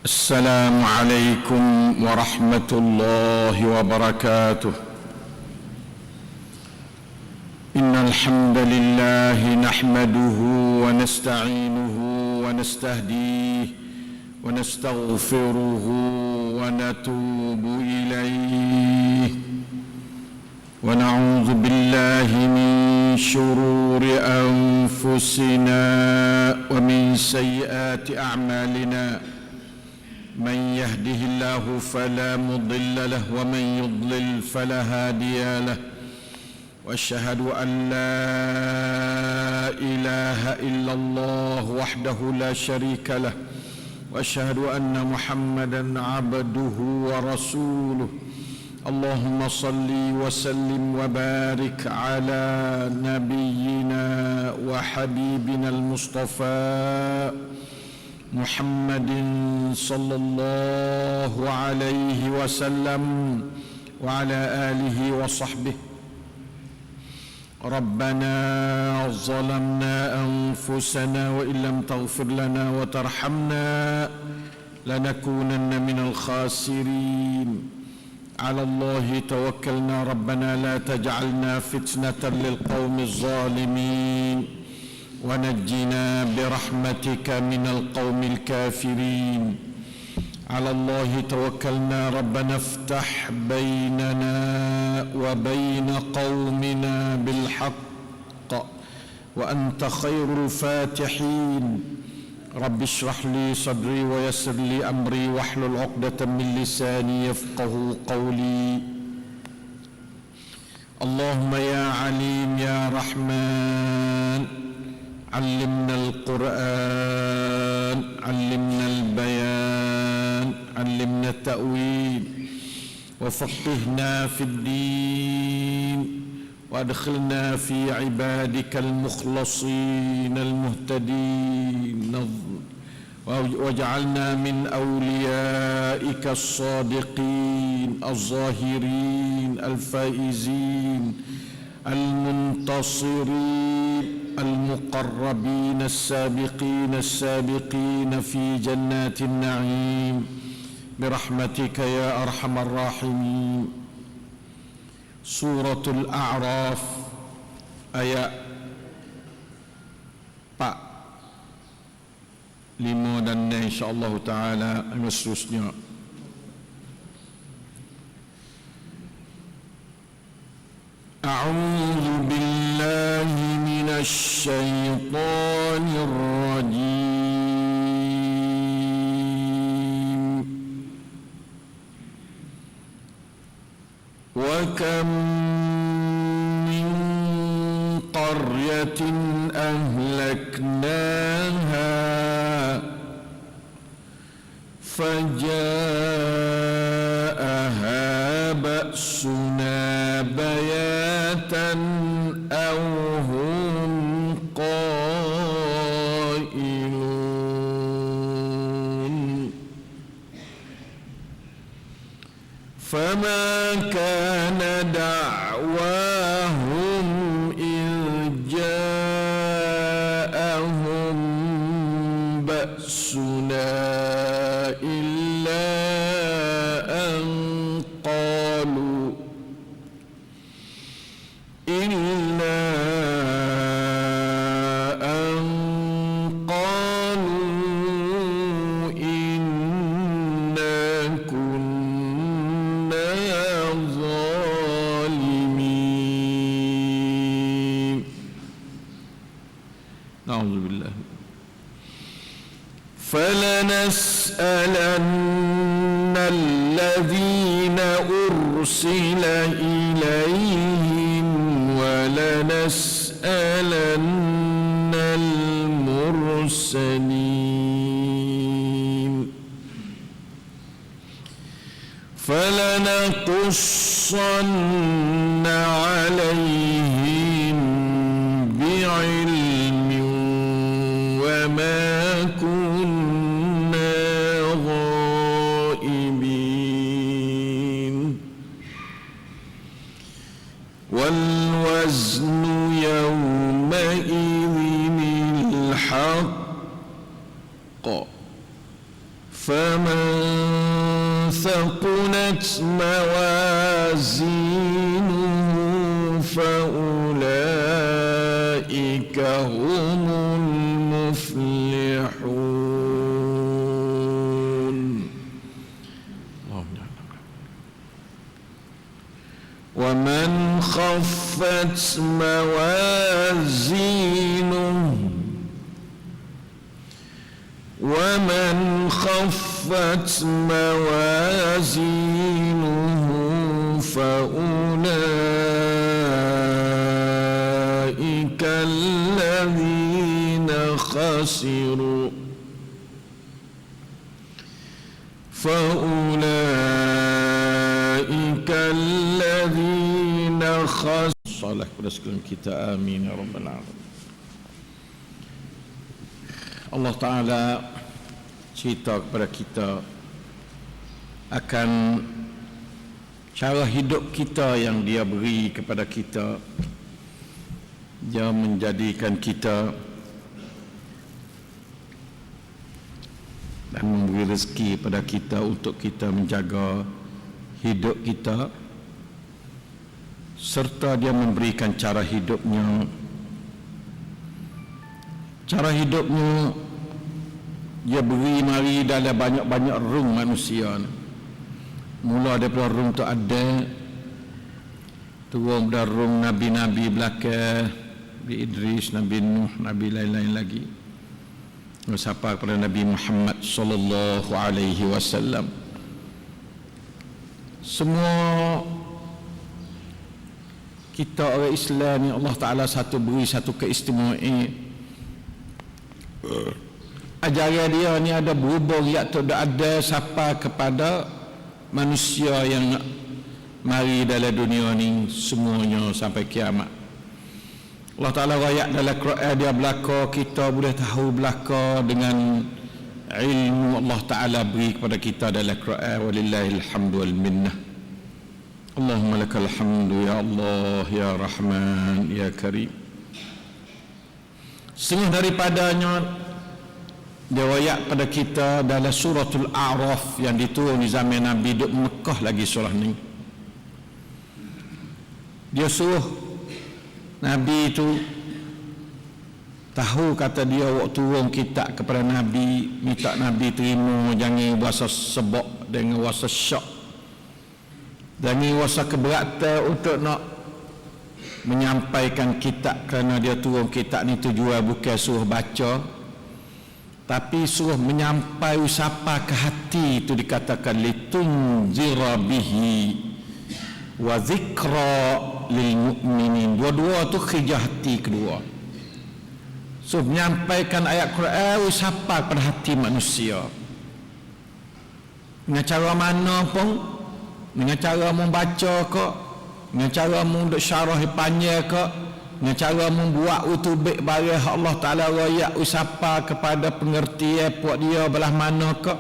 السلام عليكم ورحمة الله وبركاته. إن الحمد لله نحمده ونستعينه ونستهديه ونستغفره ونتوب إليه ونعوذ بالله من شرور أنفسنا ومن سيئات أعمالنا. من يهده الله فلا مضل له ومن يضلل فلا هادي له. واشهد ان لا اله الا الله وحده لا شريك له واشهد ان محمدا عبده ورسوله. اللهم صل وسلم وبارك على نبينا وحبيبنا المصطفى محمد صلى الله عليه وسلم وعلى آله وصحبه. ربنا ظلمنا أنفسنا وإن لم تغفر لنا وترحمنا لنكونن من الخاسرين. على الله توكلنا ربنا لا تجعلنا فتنة للقوم الظالمين ونجنا برحمتك من القوم الكافرين. على الله توكلنا ربنا افتح بيننا وبين قومنا بالحق وأنت خير الفاتحين. رب اشرح لي صدري ويسر لي أمري واحلل عقدة من لساني يفقه قولي. اللهم يا عليم يا رحمن علمنا القرآن، علمنا البيان، علمنا التأويل، وفقهنا في الدين، وادخلنا في عبادك المخلصين المهتدين، واجعلنا من أوليائك الصادقين الظاهرين الفائزين المنتصرين المقربين السابقين في جنات النعيم برحمتك يا أرحم الراحمين. سورة الأعراف ayat 4, 5 dan 6 insyaAllah ta'ala dan seterusnya. أعوذ بالله من الشيطان الرجيم. وكم من قرية أهلكناها فجاءها بأسنا بياتا أو هم قائلون. فما كان دعواهم إذ جاءهم بأسنا إلا أن قالوا إنا كنا ظالمين. نعوذ بالله. فلنسألن الذين أرسل إليهم ولنسألن المرسلين. فلنقصن عليهم بعلم وما كنا غائبين. والوزن يومئذ الحق فمن ثقلت موازينه فأولئك هم المفلحون. ومن خفت موازينه فأولئك الذين خسروا صالح pada sekalian kita, amin ya rabbal alamin. Allah Ta'ala cerita kepada kita akan cara hidup kita yang Dia beri kepada kita. Dia menjadikan kita dan memberi rezeki pada kita untuk kita menjaga hidup kita, serta Dia memberikan cara hidupnya. Cara hidupnya Dia beri mari dalam banyak-banyak rung manusia. Mula daripada rung tu ada, turun pada rung Nabi-Nabi belakang, Nabi Idris, Nabi Nuh, Nabi lain-lain lagi, sampai kepada Nabi Muhammad sallallahu alaihi wasallam. Semua kita orang Islam ni Allah Ta'ala beri satu keistimewaan. Ajaran dia ni ada berubah atau ada sampai kepada manusia yang mari dalam dunia ni semuanya sampai kiamat. Allah Ta'ala rakyat dalam Quran dia belaka, kita boleh tahu belaka dengan ilmu Allah Ta'ala beri kepada kita dalam Quran. Walillahil hamdu wal minnah. Allahumma lakal hamdu ya Allah ya Rahman ya Karim. Setengah daripadanya dia wayak pada kita dalam suratul A'raf yang diturun di zaman Nabi duduk Mekah lagi surah ni. Dia suruh Nabi itu tahu, kata dia waktu turun kitab kepada Nabi, minta Nabi terima, jangan rasa sebab dengan rasa syak, jangan rasa keberatan untuk nak menyampaikan kitab, kerana dia turun kitab ni tujuan bukan suruh baca, tapi suruh menyampai usapa ke hati. Itu dikatakan litunzira bihi wa zikra lil mu'minin. Dua-dua tu kerja hati kedua. So menyampaikan ayat Quran usapa pada hati manusia. Dengan cara mana pun, dengan cara membaca ke, dengan cara duk syarah panjang ke, dengan cara membuat utubik barang Allah Ta'ala rakyat usapa kepada pengertian puak dia belah mana ke.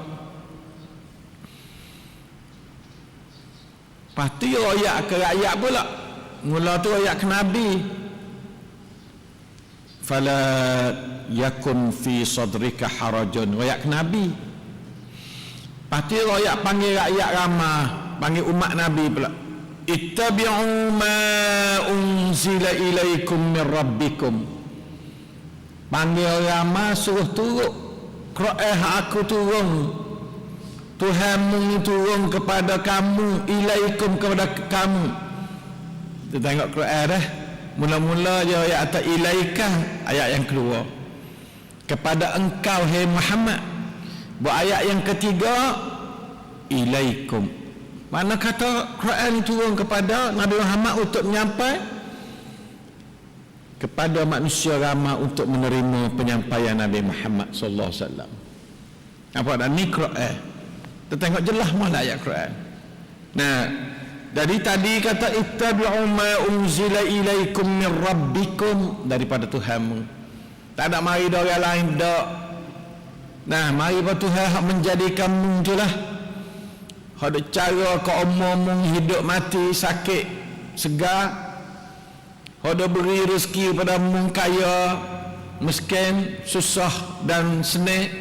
Pasti rakyat ke rakyat pula. Mula tu rakyat ke Nabi. Fala yakun fi sadrika harajun. Rakyat ke Nabi. Pasti rakyat panggil rakyat ramah, panggil umat Nabi pula. Ittabi'u ma unzila ilaikum min rabbikum. Panggil ramah, suruh turut Quran aku turun, Tuhanmu turun kepada kamu, ilaikum kepada kamu. Kita tengok Quran dah. Mula-mula je ayat atas ilaikah, ayat yang kedua kepada engkau hai Muhammad. Buat ayat yang ketiga ilaikum. Mana kata Quran turun kepada Nabi Muhammad untuk menyampai kepada manusia ramai untuk menerima penyampaian Nabi Muhammad sallallahu alaihi wasallam. Apa dah ni Quran? Kita tengok jelas mana ayat Quran. Nah, jadi tadi kata ittabi'u ma unzila ilaikum min rabbikum, daripada Tuhanmu. Tak ada mari dari orang lain dak. Nah, mari pada Tuhan hak menjadikanmu itulah. Ada cara kau omong hidup mati, sakit, segar. Ada beri rezeki pada mu kaya, miskin, susah dan senang.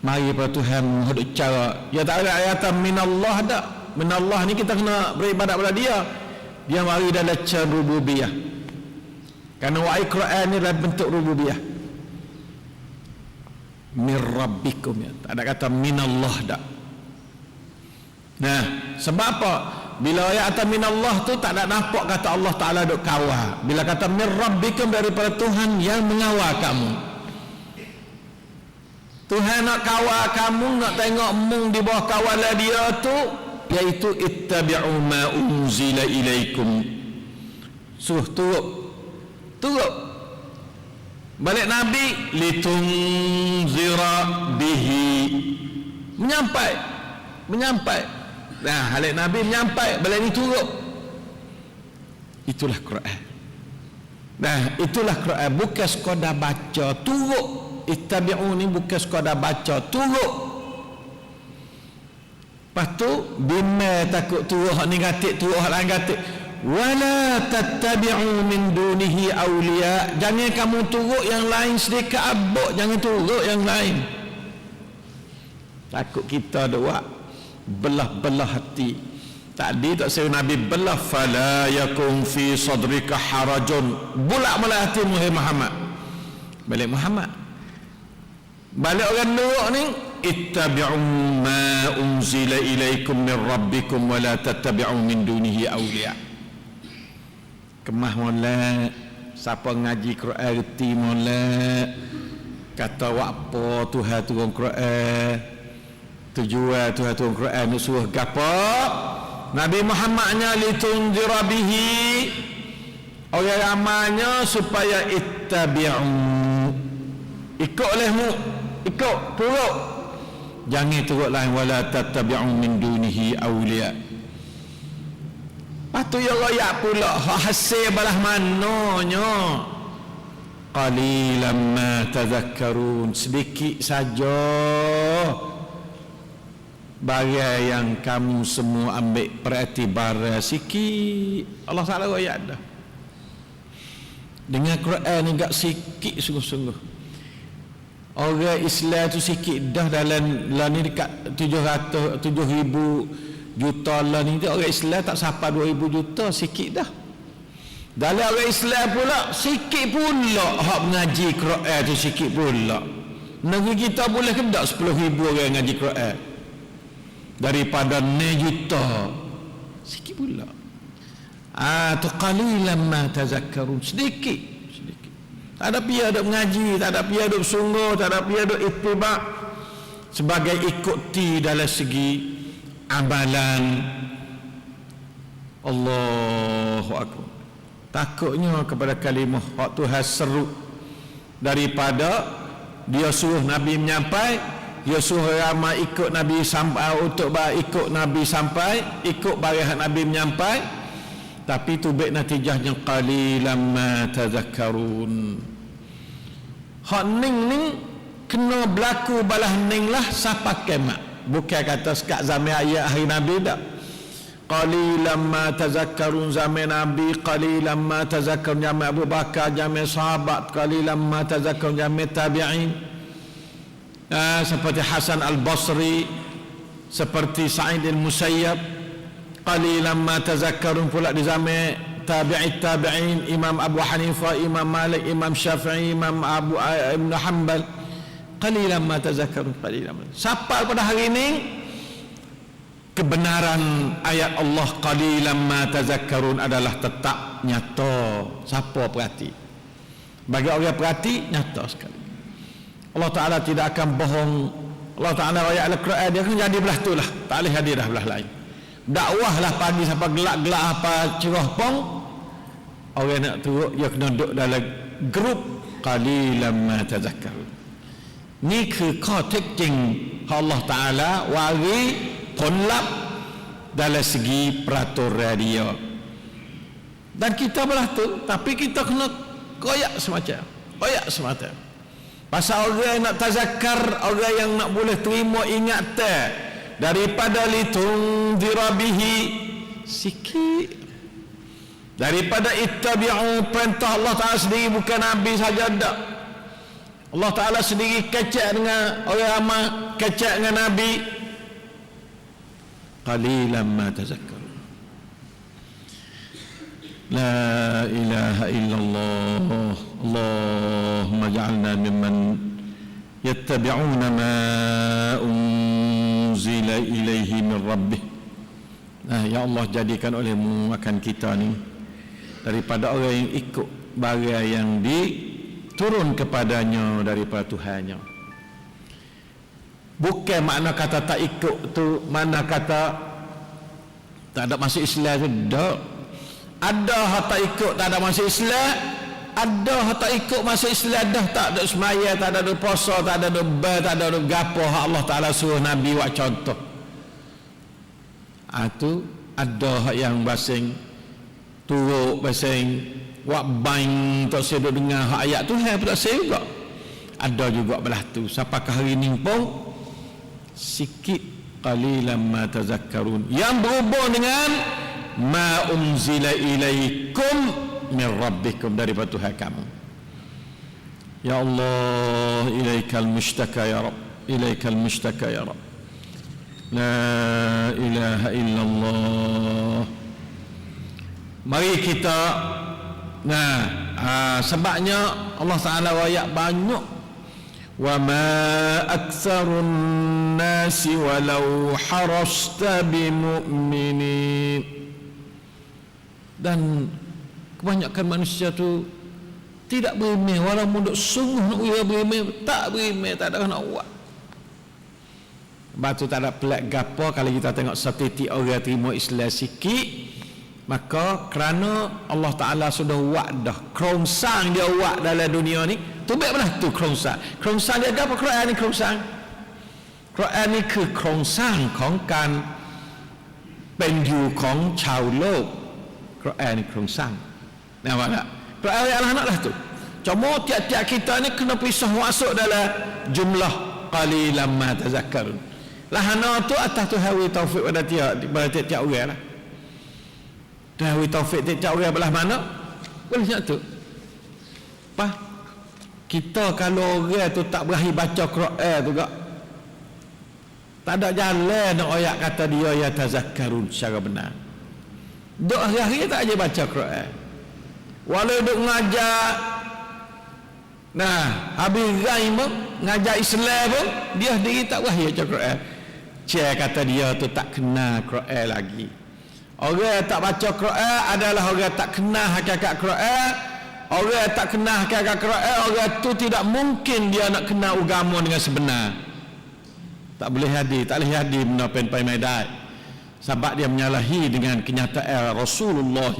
mari pada Tuhan menghadap cara. Ya tak ada ayatan minallah dak. Minallah ni kita kena beribadat pada dia. Dia mari dalam cara rububiyah. Kerana wahai Quran ni adalah bentuk rububiyah. Mir rabbikum, ya. Tak ada kata minallah dak. Nah, sebab apa? Bila ayat kata minallah tu tak ada nampak kata Allah Ta'ala duk kawal. Bila kata mir rabbikum, daripada Tuhan yang mengawal kamu. Tuhan nak kawal kamu, nak tengok mung di bawah kawalan dia tu, iaitu ittabi'u ma unzila ilaikum. Suruh turut balik Nabi, litunzira bihi, menyampai. Nah, balik Nabi menyampai, balik ni turut. Itulah Quran. Nah, itulah Quran, bukan sekadar baca, turut. Ittabi'u ni bukan sekadar baca, turut. Lepas tu bima takut turut hak negatif, turut hak lain negatif. Wala tattabi'u min dunihi awliya, jangan kamu turut yang lain sedekah abuk, jangan turut yang lain. Takut kita doa belah-belah hati. Tadi tak saya Nabi belah, fala yakun fi sadrika harajun, bulak-bulak hati Muhammad. Balik Muhammad, balik orang turut ni, ittabi'u ma unzila ilaikum min rabbikum wa la tattabi'u min dunihi awliya. Kemah molek, siapa ngaji Quran reti molek, kata apa Tuhan turun Quran, tujuan Tuhan turun Quran ni suruh gapo? Nabi Muhammadnya litunzira bihi, orang ramanya supaya ittabi'u, ikut olehmu, ikut turut, jangan turut lain, wala tattabi'u min dunihi awliya. Patu ya royak pula hasil balah mananya. Qalilan ma tadhakkarun, sedikit saja bagai yang kamu semua ambil periktibaran, sikit. Allah Taala royak dah. Dengan Quran ni gak sikit sungguh-sungguh. Orang Islam tu sikit dah dalam ni dekat 7,000 juta lah ni, orang Islam tak sampai 2,000 juta, sikit dah. Dalam orang Islam pula sikit pula hak mengaji Quran tu, sikit pula. Negeri kita boleh ke tak 10,000 orang ngaji Quran daripada 9 juta, sikit pula. Tu qalilan ma tazakkarun, sedikit. Tak ada pihak duk mengaji, tak ada pihak duk sungguh, tak ada pihak duk ittiba sebagai ikuti dalam segi amalan. Allahu Akbar. Takutnya kepada kalimah hak Tuhan seru, daripada dia suruh Nabi menyampai, dia suruh ramai ikut Nabi sampai, untuk ikut Nabi sampai, ikut barisan Nabi menyampai, tapi tu baik natijahnya qalilan ma tazakkarun. Hak ning kena berlaku balah ning lah sampai kiamat. Bukan kata sekat zaman ayat hari Nabi tak. Qalilan ma tazakkarun zaman Nabi, qalilan ma tazakkarun zaman Abu Bakar, zaman sahabat, qalilan ma tazakkarun zaman tabi'in. Seperti Hasan Al-Basri, seperti Sa'id Al-Musayyab. Qalilan ma tazakkarun pula di zaman tabi'in, Imam Abu Hanifah, Imam Malik, Imam Syafi'i, Imam Abu Ibn Hanbal. Qalilan ma tazakkarun, qalilan ma. Sampai pada hari ini kebenaran ayat Allah qalilan ma tazakkarun adalah tetap nyata. Siapa perhati? Bagi orang perhati, nyata sekali. Allah Ta'ala tidak akan bohong. Allah Ta'ala ayat Al-Quran dia akan jadi belah tu lah, tak boleh hadir dah belah lain. Dakwah lah pagi sampai gelak-gelak apa cerah pong, orang nak turut dia kena duduk dalam grup qalilan ma tazakkarun. Niคือข้อเท็จจริง Allah Ta'ala wari ผลลัพธ์ dalam segi peraturan dia. Dan kita belah tu, tapi kita kena koyak semacam. Pasal orang yang nak tazakkar, orang yang nak boleh terima ingatan daripada litunzira bihi, sikit. Daripada ittabi'u, perintah Allah Ta'ala sendiri, bukan Nabi saja dak. Allah Ta'ala sendiri kecek dengan orang ramai, kecek dengan Nabi. Qalilan ma tazakkarun. La ilaha illallah. Allahumma ja'alna mimman yattabi'una ma unzila ilaihi min rabbih. Ya Allah, jadikan olehmu akan kita ni daripada orang yang ikut barang yang diturun kepadanya daripada Tuhannya. Bukan makna kata tak ikut tu mana kata tak ada masuk Islam tu. Tak. Ada hak tak ikut tak ada masuk Islam, ada hak tak ikut masuk Islam dah tak ada semaya, tak ada puasa, tak ada ber, tak ada gapo hak Allah Taala suruh Nabi buat contoh. Tu ada hak yang basing turuk basing wak bain tak sedar dengar hak ayat tu hai tak sedar juga. Ada juga belah tu. Siapakah hari ni pun sikit qalilan ma tazakkarun yang berhubung dengan ma unzila ilaikum min rabbikum daripada Tuhan kamu. Ya Allah, ilaikal mushtaka ya Rabb, ilaikal mushtaka ya Rabb. La ilaha illallah. Mari kita sebabnya Allah Taala wayak banyak wa ma aktsarun nasi walau harasta bimu'minin. Dan kebanyakan manusia tu tidak berimeh, walaupun duk sungguh nak berimeh, tak berimeh, tak ada nak buat. Batu tak ada pelik gapo kalau kita tengok statistik orang terima Islam sikit, maka kerana Allah Taala sudah buat dah kerongsang dia buat dalam dunia ni, tu baik belah tu kerongsang. Kerongsang dia gapo Quran ni kerongsang? Quran niคือโครงสร้างของการเป็นอยู่ของชาวโลก Quran ni โครงสร้าง nampak tak? Quran anak-anak lah tu. Cuma tiap-tiap kita ni kena pisah masuk dalam jumlah qalilan ma tazakkarun. Lahana tu atas tu hawi taufik pada tiap-tiap orang lah. Tu hawi taufik tiap-tiap orang belah mana? Boleh macam tu. Apa? Kita kalau orang tu tak berakhir baca Quran tu gak, tak ada jalan nak ayat kata dia ya tazakkarun secara benar. Duk hari-hari tak aja baca Quran. Walau duk ngajar habis rai pun ngajar Islam pun dia sendiri tak berakhir baca Quran. Cik kata dia tu tak kenal Quran lagi. Orang yang tak baca Quran adalah orang tak kenal hakikat Quran. Orang yang tak kenal hakikat Quran, orang tu tidak mungkin dia nak kenal agama dengan sebenar. Tak boleh hadir, tak boleh hadir benda pen-pen medai. Sebab dia menyalahi dengan kenyataan Rasulullah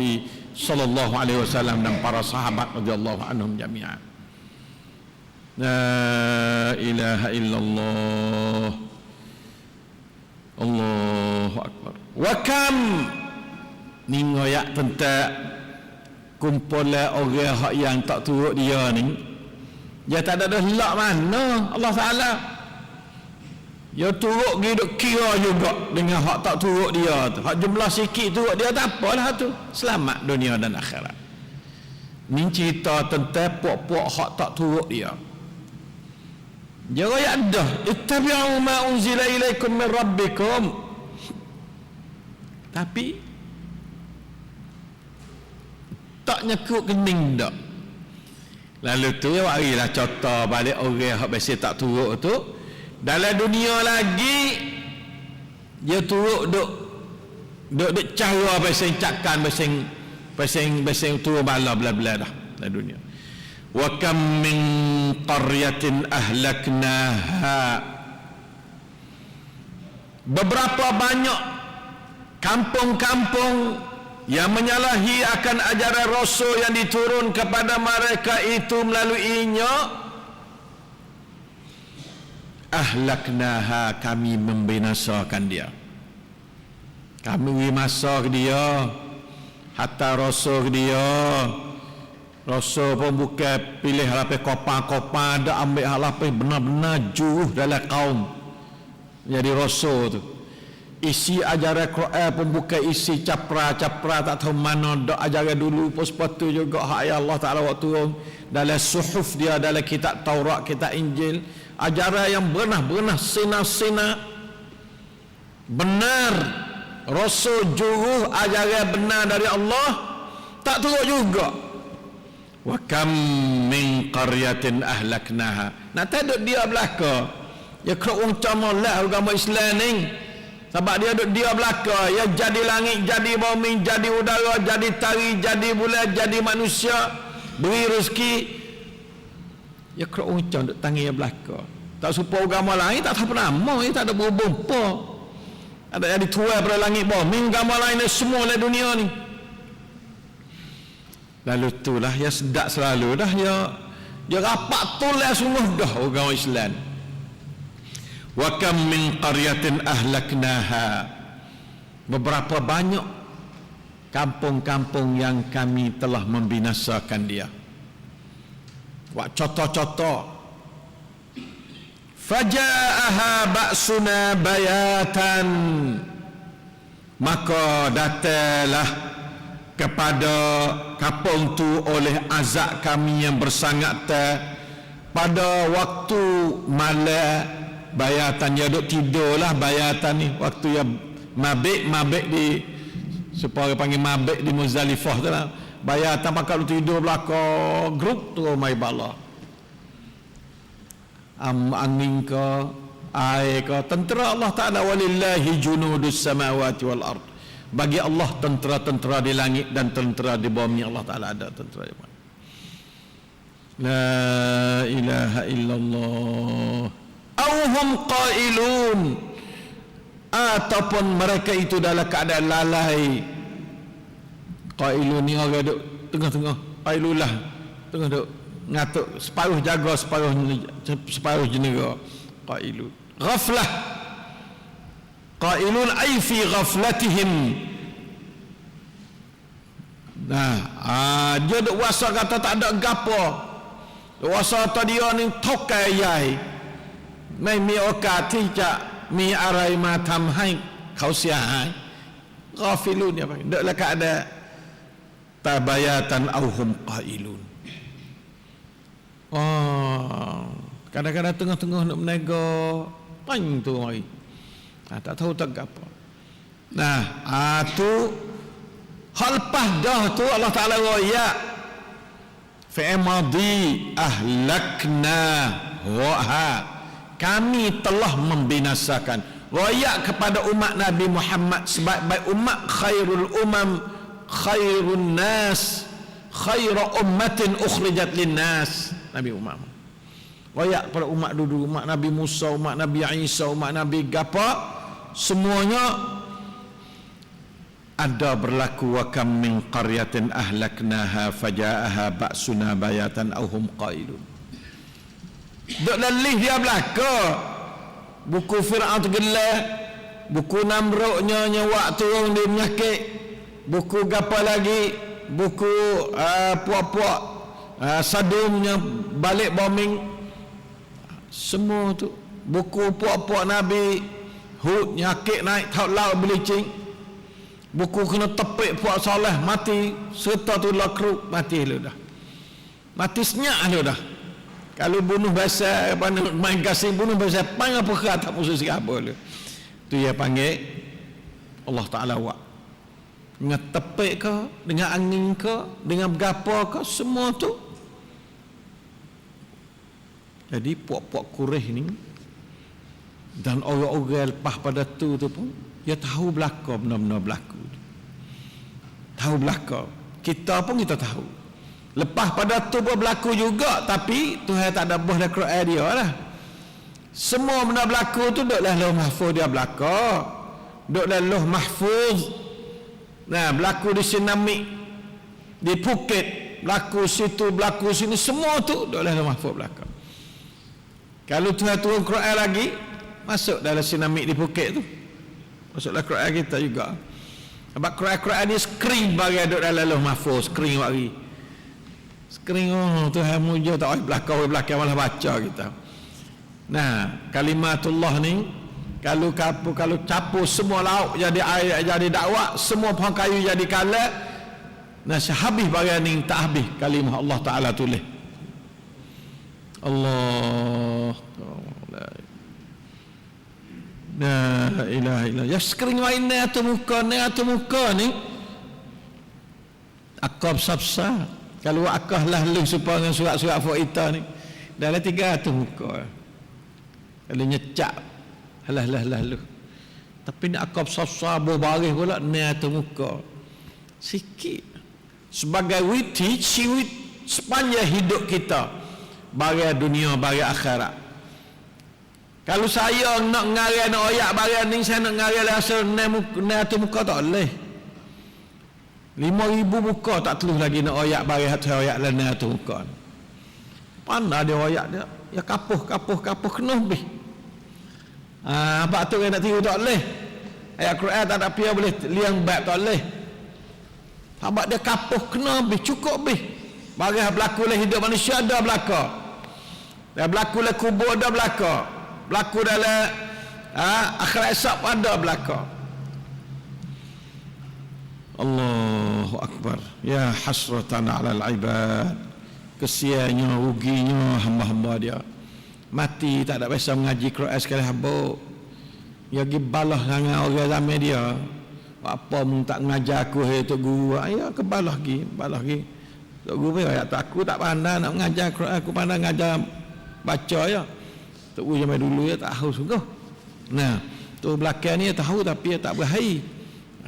sallallahu alaihi wasallam dan para sahabat radhiyallahu anhum jami'an. La ilaha illallah. Allahu akbar. Wa kam ningoyak tentang kumpulan orang hak yang tak turut dia ni, dia tak ada helak mana Allah Taala. Dia turut pergi duk kira juga dengan hak tak turut dia tu. Hak jumlah sikit turut dia tak apalah tu. Selamat dunia dan akhirat. Ni cerita tentang puak-puak hak tak turut dia. Dia ayat dah, ittabi'u ma unzila ilaikum min rabbikum. Tapi tak nyekuk kening dak. Lalu tu warilah contoh balik orang hak biasa tak turut tu. Dalam dunia lagi dia turut duk cara pasang cakan pasang turut bala bla-bla dah dalam dunia. Wa kam min qaryatin ahlaknaha. Beberapa banyak kampung-kampung yang menyalahi akan ajaran Rasul yang diturun kepada mereka itu melaluinya, ahlaknaha, kami membinasakan dia. Kami beri masa ke dia, hatta Rasul ke dia. Rasul pun bukan pilih lapis kopan-kopan, ada ambil lapis benar-benar juruh dalam kaum jadi Rasul tu. isi ajaran Quran pun bukan isi capra-capra tak tahu mana dak ajaran dulu pun sepatu juga hak Allah Taala waktu turun dalam suhuf dia, dalam kitab Taurat, kitab Injil, ajaran yang benar-benar sinar-sinar benar, Rasul juruh ajaran benar dari Allah tak turut juga. Wa kam min qaryatin ahlaknaha, nak tak duk dia belaka ya kau orang camalah agama Islam ni, sebab dia duk dia belaka ya jadi langit, jadi bumi, jadi udara, jadi tari, jadi bulan, jadi manusia, beri rezeki ya kau orang cam duk tangi ya belaka. Tak serupa agama lain tak tahu nama, tak ada berhubung apa. Ada yang dituai pada langit bumi, agama lain semua dalam dunia ni. Lalu itulah ya sedak selalu dah ya rapat tulah sungguh dah agama Islam. Wa kam min qaryatin ahlaknaha, beberapa banyak kampung-kampung yang kami telah membinasakan dia. Wa contoh-contoh, faja'aha ba'suna bayatan, maka datanglah kepada kampung tu oleh azab kami yang bersangat pada waktu malam. Bayatan dia duk tidurlah bayatan ni, waktu yang mabik di supaya panggil mabik di Muzdalifah tu lah. Bayatan pakal tidur belakang grup tu mai bala angin ke air ke tentera Allah Ta'ala, walillahi junudus samawati wal ard, bagi Allah tentera-tentera di langit dan tentera di bumi. Allah Ta'ala ada tentera di mana. La ilaha illallah. Auhum qailun, ataupun mereka itu dalam keadaan lalai. Qailun ni orang duk tengah-tengah, qailulah tengah duk ngatuk, separuh jaga separuh jenera. Qailun ghaflah, qailun ay fi ghaflatihim. Nah, dia duk wasa kata tak ada gapo, wasa tadi dia ni tokai yai ไม่มีโอกาสที่จะมีอะไรมาทำให้เขาเสียหายกอฟิลูนya Pak, ndaklah ada tabayatan auhum qailun. Kadang-kadang tengah-tengah nak menego pang tu mai. Tak tahu tak apa. Nah, tu hal dah tu Allah Taala roya fa madi ahlakna wa kami telah membinasakan, royak kepada umat Nabi Muhammad sebaik-baik umat, khairul umam, khairun nas, khairu ummatin ukhrijat linnas. Nabi Muhammad royak kepada umat dulu, umat Nabi Musa, umat Nabi Isa, umat Nabi Gapa, semuanya ada berlaku. Wa kam min qaryatin ahlaknaha faja'aha ba'suna bayatan aw hum qailun. Duk lalih dia belaka buku Fir'aun tergelar, buku Namrudnya nyawa turun dia menyakit, buku gapa lagi, buku puak-puak Sadumnya balik bombing, semua tu buku puak-puak Nabi Hud nyakit naik taut laut belicing, buku kena tepik puak Saleh mati, serta tu lakruk mati lu dah, mati senyak lu dah. Kalau bunuh bahasa main kasih bunuh bahasa panggil apa kata musuh siapa lu tu dia panggil Allah Ta'ala wa dengan tepik ke, dengan angin ke, dengan bergapa ke, semua tu. Jadi puak-puak Quraisy ni dan orang-orang lepas pada tu pun dia tahu belaka, benar-benar berlaku, tahu belaka. Kita pun kita tahu lepas pada tu pun berlaku juga, tapi Tuhan tak ada buah dalam Quran dia lah. Semua benda berlaku tu duduk dalam lauh mahfuz dia belaka, duduk dalam lauh mahfuz. Nah, berlaku di Sinamik, di Phuket, berlaku situ, berlaku sini, semua tu duduk dalam lauh mahfuz belaka. Kalau Tuhan turun Quran lagi, masuk dalam Sinamik di Phuket tu, masuk dalam Quran kita juga. Sebab Quran ni screen bagi duduk dalam lauh mahfuz, screen bagi skring. Tuhan muja tak boleh belakang malah baca kita. Nah, kalimatullah ni Kalau capur semua lauk jadi air, jadi dakwah, semua pohon kayu jadi kala. Nah, sehabis bagian ni tak habis kalimah Allah Taala tulis. Allah la ilaha illallah. Ya sekering main ni atas muka ni. Akab sabsa. Kalau akah lah lu supaya dengan surat-surat faita ni. Dalam 300 muka. Kalau nyecak lah lu. Tapi ni akab sabsa berbaris pula ni atas muka. Sikit. Sebagai witi sepanjang hidup kita. Bagi dunia, bagi akhirat. Kalau saya nak ngarai nak oyak barang ni, saya nak ngarai rasa ni atas muka tak boleh. 5,000 muka tak terus lagi nak oyak barang atas oyak lah ni atas muka. Pandai dia oyak dia. Ya kapuh kena habis. Apa tu yang nak tiru tak boleh. Ayat Quran tak ada pia boleh liang bab tak boleh. Sebab dia kapuh kena habis, cukup habis. Barang berlaku lah hidup manusia ada belaka. Dan berlaku lah kubur ada belaka. Berlaku dalam akhirat esok pada belaka. Allahu Akbar. Ya hasratan ala al-ibad. Kesiannya, ruginya hamba-hamba dia. Mati tak ada biasa mengaji Quran sekali habuk. Ya pergi balah dengan orang zaman dia. Apa mu tak mengajar aku Tok Guru. Ya kebalah lagi. Tok Guru aku tak pandai nak mengajar Quran, aku pandai mengajar baca ya. Tok Guru zaman dulu ya tak tahu sungguh. Nah, tu belakang ni tahu tapi dia tak berhai.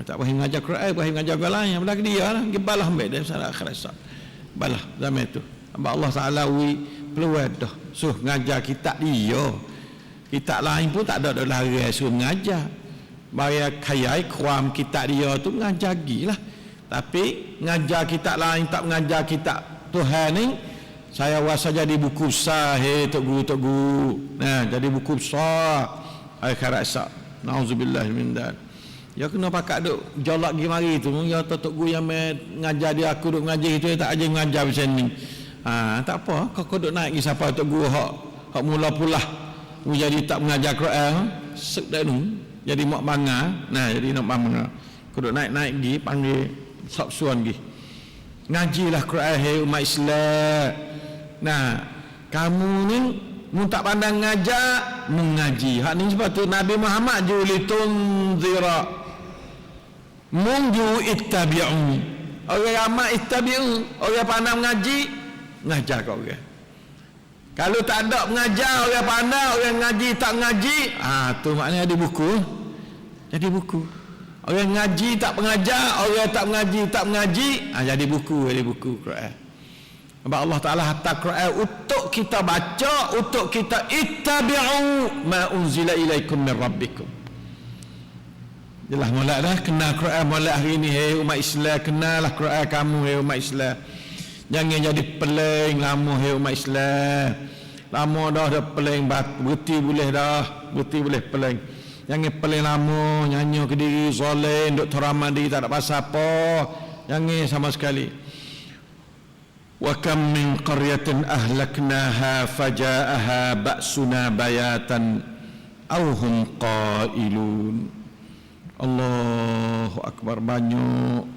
Tak berhai mengajar Quran, berhai mengajar orang lain. Belakang dia lah, dia balah ambil dia masalah akhirat esok. Balah zaman tu. Allah Taala peluang dah suruh mengajar kitab dia. Kitab lain pun tak ada lari suruh mengajar. Bagi khayai kuam kitab dia tu mengajar lagi lah. Tapi mengajar kitab lain tak mengajar kitab Tuhan ni, saya rasa jadi buku besar Tok Guru. Nah, jadi buku besar akhirat esok. Nauzubillah min dzalik. Ya kena pakat duk jolak gi mari tu. Ya Tok Guru yang mengajar dia aku duk mengajar itu tak aja mengajar macam ni. Tak apa, kau duk naik gi siapa Tok Guru hak mula pula jadi tak mengajar Quran sek dah nu jadi mak bangga. Nah, jadi nak bangga. Kau duk naik gi panggil sabsuan gi. Ngajilah Quran hai umat Islam. Nah, kamu ni mu tak pandang ngajar, mengaji. Hak ni sebab tu Nabi Muhammad julitun zira. Munju ittabi'u. Orang ramai ittabi'u, orang pandang mengaji, ngajar kau orang. Kalau tak ada mengajar, orang pandang, orang ngaji tak ngaji, tu maknanya ada buku. Jadi buku. Orang ngaji tak mengajar, orang tak mengaji, jadi buku Quran. Sebab Allah Ta'ala hantar Quran untuk kita baca, untuk kita ittabi'u ma unzila ilaikum min rabbikum. Jelas mulai dah kenal Quran mulai hari ini hai umat Islam, kenallah Quran kamu hai umat Islam. Jangan jadi peling lama hai umat Islam. Lama dah peling berhenti boleh peling. Jangan peling lama nyanyi ke diri zalim duk teraman diri tak ada pasal apa. Jangan sama sekali. Wa kam min qaryatin ahlaknaha faja'aha ba'suna bayatan aw hum qailun. Allahu Akbar, banyak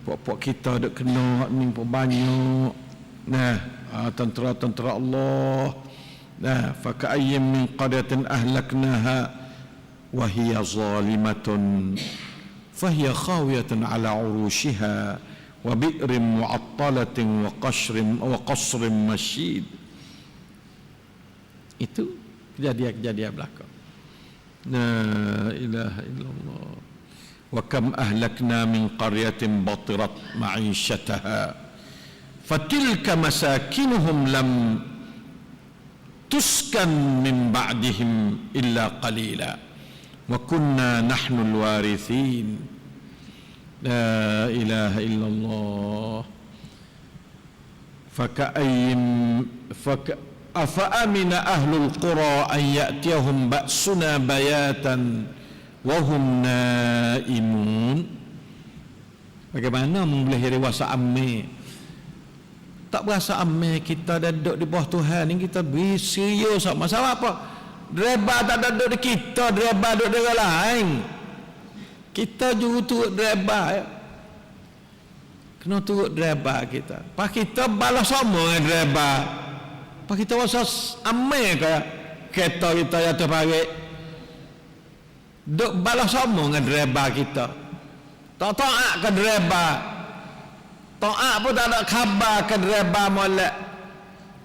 puak-puak kita duk kena ni pun banyak. Nah, tentera-tentera Allah. Nah, fa ka'ayyim min qaryatin ahlaknaha wa hiya zalimatun fa hiya khawiyatun ala urushiha wa bi'rin mu'attalatin wa qasrin masyid. Itu kejadian-kejadian belaka. La ilaha illallah. Wa kam ahlakna min qaryatin batirat ma'ishataha fatilka masakinuhum lam tuskan min ba'dihim illa qalila wa kunna nahnu alwarithin. La ilaha illallah. Afa'amina ahlul qura an ya'tiyahum ba'suna bayatan wa hum naimun. Bagaimana boleh jadi rasa amil? Tak berasa amil kita dah duduk di bawah Tuhan ni, kita serius sama apa? Dreba tak ada duduk di kita, dreba duduk di orang lain. Kita juga turut dreba ya. Kena turut dreba kita. Pak kita balas sama dengan dreba. Pak kita rasa amai ke kereta kita yang terparik. Duk balas sama dengan dreba kita. Tak taat ke dreba. Taat pun tak ada khabar ke dreba molek.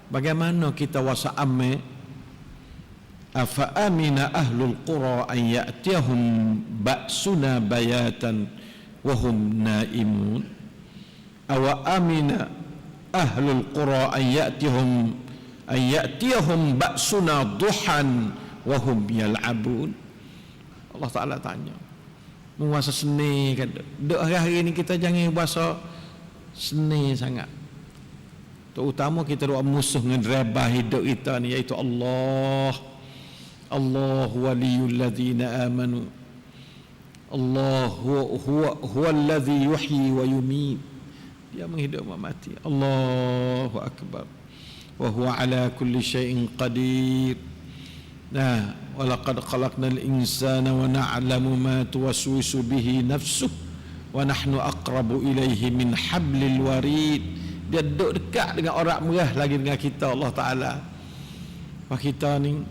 Bagaimana kita wasa amai? Afa amina ahlul qura an ya'tiyahum ba'suna bayatan wa hum naimun. Awa amina ahlul qura an ya'tiyahum ba'suna duhan wa hum yal'abun. Allah Ta'ala tanya, puasa seni kan? Duk hari-hari ni kita jangan puasa seni sangat. Terutama kita doa musuh dengan dreba hidup kita ni, iaitu Allah. Allah waliyul ladzina amanu. Allah huwa alladzi yuhyi wa yumiit. Dia menghidup dan mati. Allahu akbar. Wa huwa ala kulli syai'in qadir. Nah, wa laqad khalaqnal insana wa na'lamu ma tuwaswisu bihi nafsuh wa nahnu aqrabu ilaihi min hablil warid. Dia duduk dekat dengan orang merah lagi dengan kita, Allah Ta'ala. Wah kita ni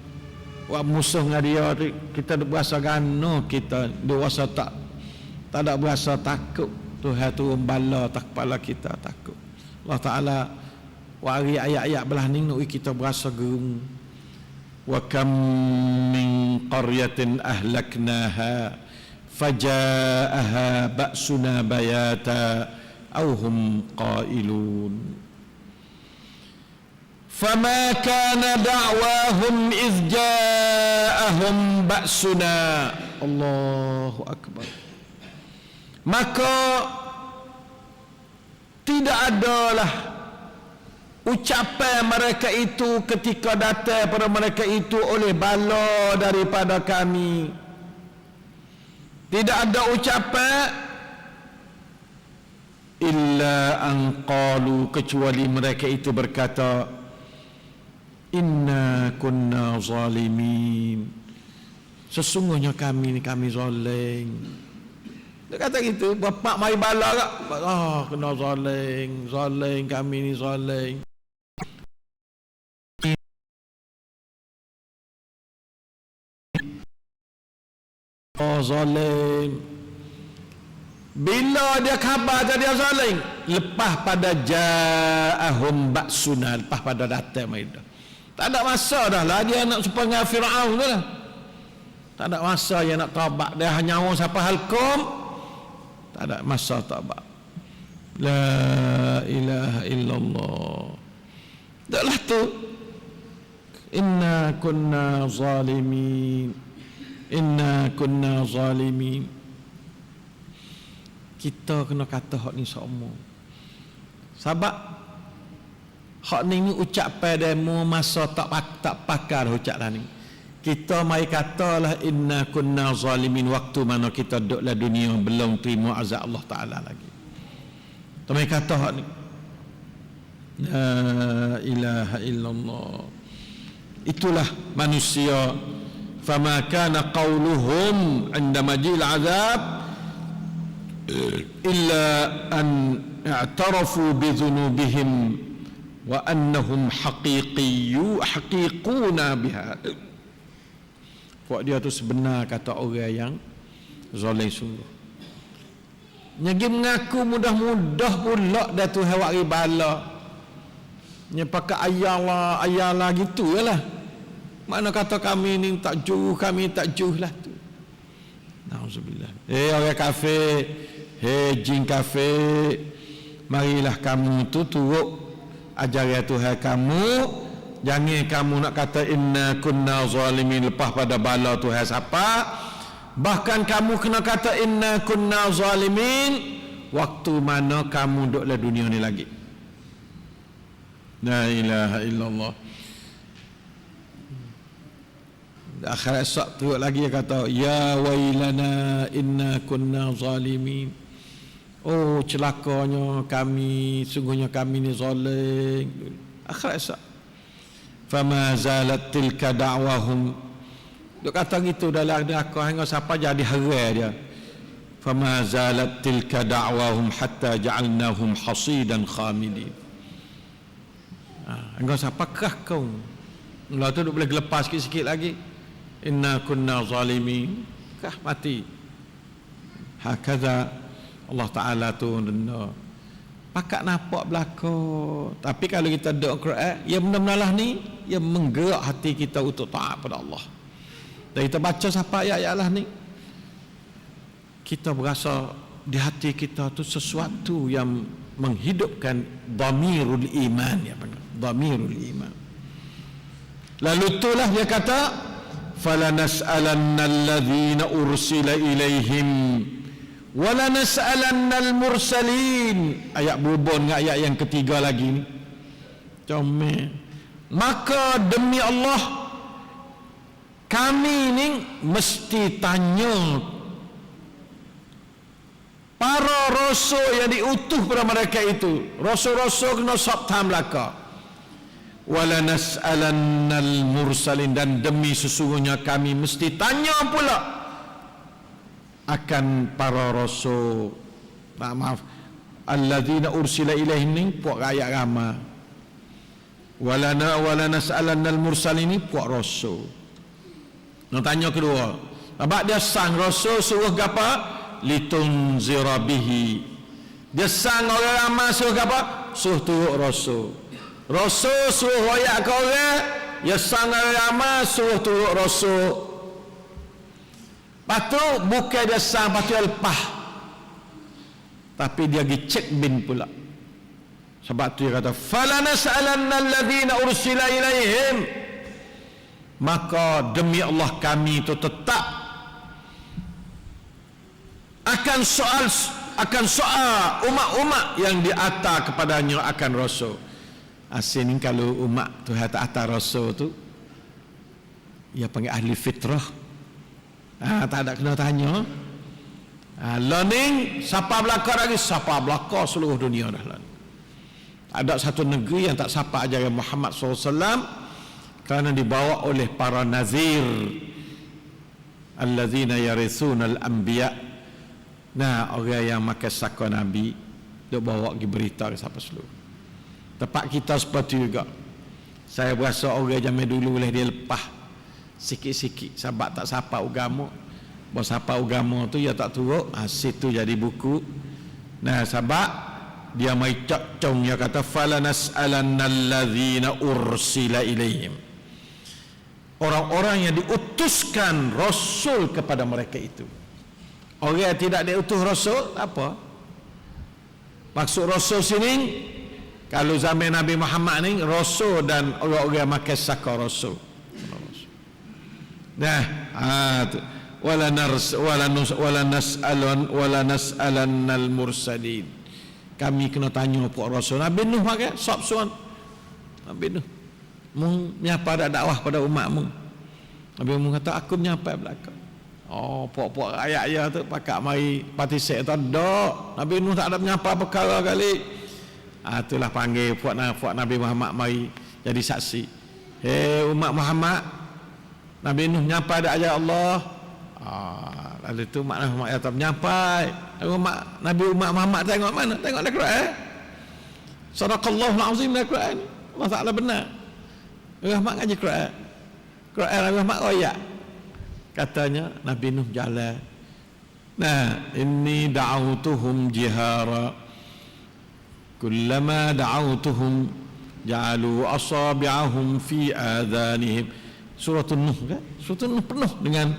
wah musuh dengan dia, kita berasa gano, kita berasa tak ada berasa takut. Tuhan turun bala tak kepala kita takut. Allah Ta'ala wari ayat-ayat belah ni nak kita berasa gerung. Wa kam min qaryatin ahlaknaha faja'aha ba'suna bayata aw hum qailun. Fama kana da'wahum idh ja'ahum ba'suna. Allahu akbar. Maka tidak adalah ucapan mereka itu ketika datang pada mereka itu oleh bala daripada kami. Tidak ada ucapan illa an qalu, kecuali mereka itu berkata, inna kunna zalimin, sesungguhnya kami ni kami zalim. Dia kata gitu, bapak mai bala tak? Kena zalim, zalim kami ni zalim. Zalim. Bila dia khabar dia zalim, lepas pada ja'ahum ba'suna, lepas pada datang mereka. Tak ada masa dah lah dia nak supaya dengan Fir'aun tu lah. Tak ada masa dia nak taubat. Dia hanya orang siapa halkum, tak ada masa taubat. La ilaha illallah. Taklah tu. Inna kunna zalimin. Inna kunna zalimin. Kita kena kata hak ni semua. Sebab hak ni ucapan demo masa tak pakar ucapan ni. Kita mai katalah inna kunna zalimin waktu mana kita duduk dalam dunia belum terima azab Allah Ta'ala lagi. Kita mai kata hak ni. La ilaha illallah. Itulah manusia. Fama kana qawluhum 'inda majil azab illa an i'tarafu bi dhunubihim wa annahum haqiquna biha. Buat dia tu sebenar kata orang yang zalim sungguh. Nyagi mengaku mudah-mudah pula dah tu hawak ribala. Nya pakai ayalah gitu yalah. Mana kata kami ni tak juh, kami tak juh lah tu. Nauzubillah. Orang kafir, jin kafir, marilah kamu tu turut ajaran Tuhan kamu. Jangan kamu nak kata inna kunna zalimin lepas pada bala Tuhan siapa. Bahkan kamu kena kata inna kunna zalimin waktu mana kamu duduk dalam dunia ni lagi. La ilaha illallah. Akhirat esok turut lagi dia kata ya wailana inna kunna zalimin. Oh celakanya kami, sungguhnya kami ni zalim. Akhirat esok. Fama zalat tilka da'wahum Dia kata gitu dalam neraka hingga siapa jadi harai dia. Fama zalat tilka da'wahum hatta ja'alnahum hasidan khamidin. Engkau siapakah kau? Allah tu boleh lepas sikit-sikit lagi. Inna kunna zalimin. Kah mati. Hakadha Allah Ta'ala tu pakat nampak belakang. Tapi kalau kita doa Quran, ya benar-benar lah ni, ia menggerak hati kita untuk taat pada Allah. Dan kita baca siapa ayat-ayat lah ni, kita berasa di hati kita tu sesuatu yang menghidupkan dhamirul iman, ya benar, dhamirul iman. Lalu itulah dia kata, falanas'alanna alladhina ursila ilaihim wala nas'alannal mursalin. Ayat berhubung dengan ayat yang ketiga lagi ni. Comel. Maka demi Allah kami ni mesti tanya para rasul yang diutus kepada mereka itu. Rasul-rasul kena sabta belaka. Wala nas'alannal mursalin, dan demi sesungguhnya kami mesti tanya pula akan para rasul. Maaf, alladzina ursila ilaihim ni puak rakyat ramai. Wala nas'alannal mursalin ni puak rasul. Nak tanya kedua, sebab dia sang rasul suruh apa? Litunzira bihi. Dia sang orang ramai suruh apa? Suruh turut rasul. Rasul suruh royak ke orang, dia sang orang ramai suruh turut rasul. Lepas tu bukan dia sang, lepas tu dia lepas, tapi dia pergi cek bin pula. Sebab tu dia kata falanas'alanna alladhina ursila ilaihim, maka demi Allah kami itu tetap akan soal umat-umat yang diatar kepadanya akan rasul. Asin ni kalau umat tu tak atar rasul tu, ia panggil ahli fitrah. Tak ada kena tanya. Learning siapa belakang lagi, siapa belakang seluruh dunia dah lah. Ada satu negeri yang tak siapa ajaran Muhammad SAW kerana dibawa oleh para nazir allazina yarithunal anbiya. Nah, orang yang makan saka Nabi dia bawa pergi berita ke siapa seluruh. Tempat kita seperti juga. Saya berasa orang zaman dulu boleh dia lepas sikit-sikit sebab tak sapa agama. Bahawa sapa agama tu dia tak turut, situ jadi buku. Nah, sebab dia mai cak-cong, dia kata falanas'alannal ladzina ursila ilaihim. Orang-orang yang diutuskan rasul kepada mereka itu. Orang yang tidak diutus rasul apa? Maksud rasul sini kalau zaman Nabi Muhammad ni rasul dan orang-orang makan saka rasul. Nah, wala nas'alannal mursalin. Kami kena tanya puak rasul. Nabi Nuh pakai sop suan. Nabi Nuh mung menyapa dak dakwah pada umatmu. Nabi Nuh kata aku menyapa belakang. Oh, puak-puak rakyat dia tu pakak mari partisip tu dak. Nabi Nuh tak ada menyapa perkara kali. Itulah panggil puak Nabi Muhammad mari jadi saksi. Hei umat Muhammad, Nabi Nuh menyapa ada ajar Allah. Lalu tu mak Muhammad kata menyapa. Nabi umat Muhammad tengok mana? Tengok dalam Quran. Sadaqallahul azim dalam Quran. Allah Taala benar. Muhammad ngaji Quran. Quran Nabi Muhammad royak. Katanya Nabi Nuh jalan. Nah, inni da'autuhum jihara. Kullama da'autuhum ja'alu asabi'ahum fi adhanihim. Surah Nuh kan? Surah Nuh penuh dengan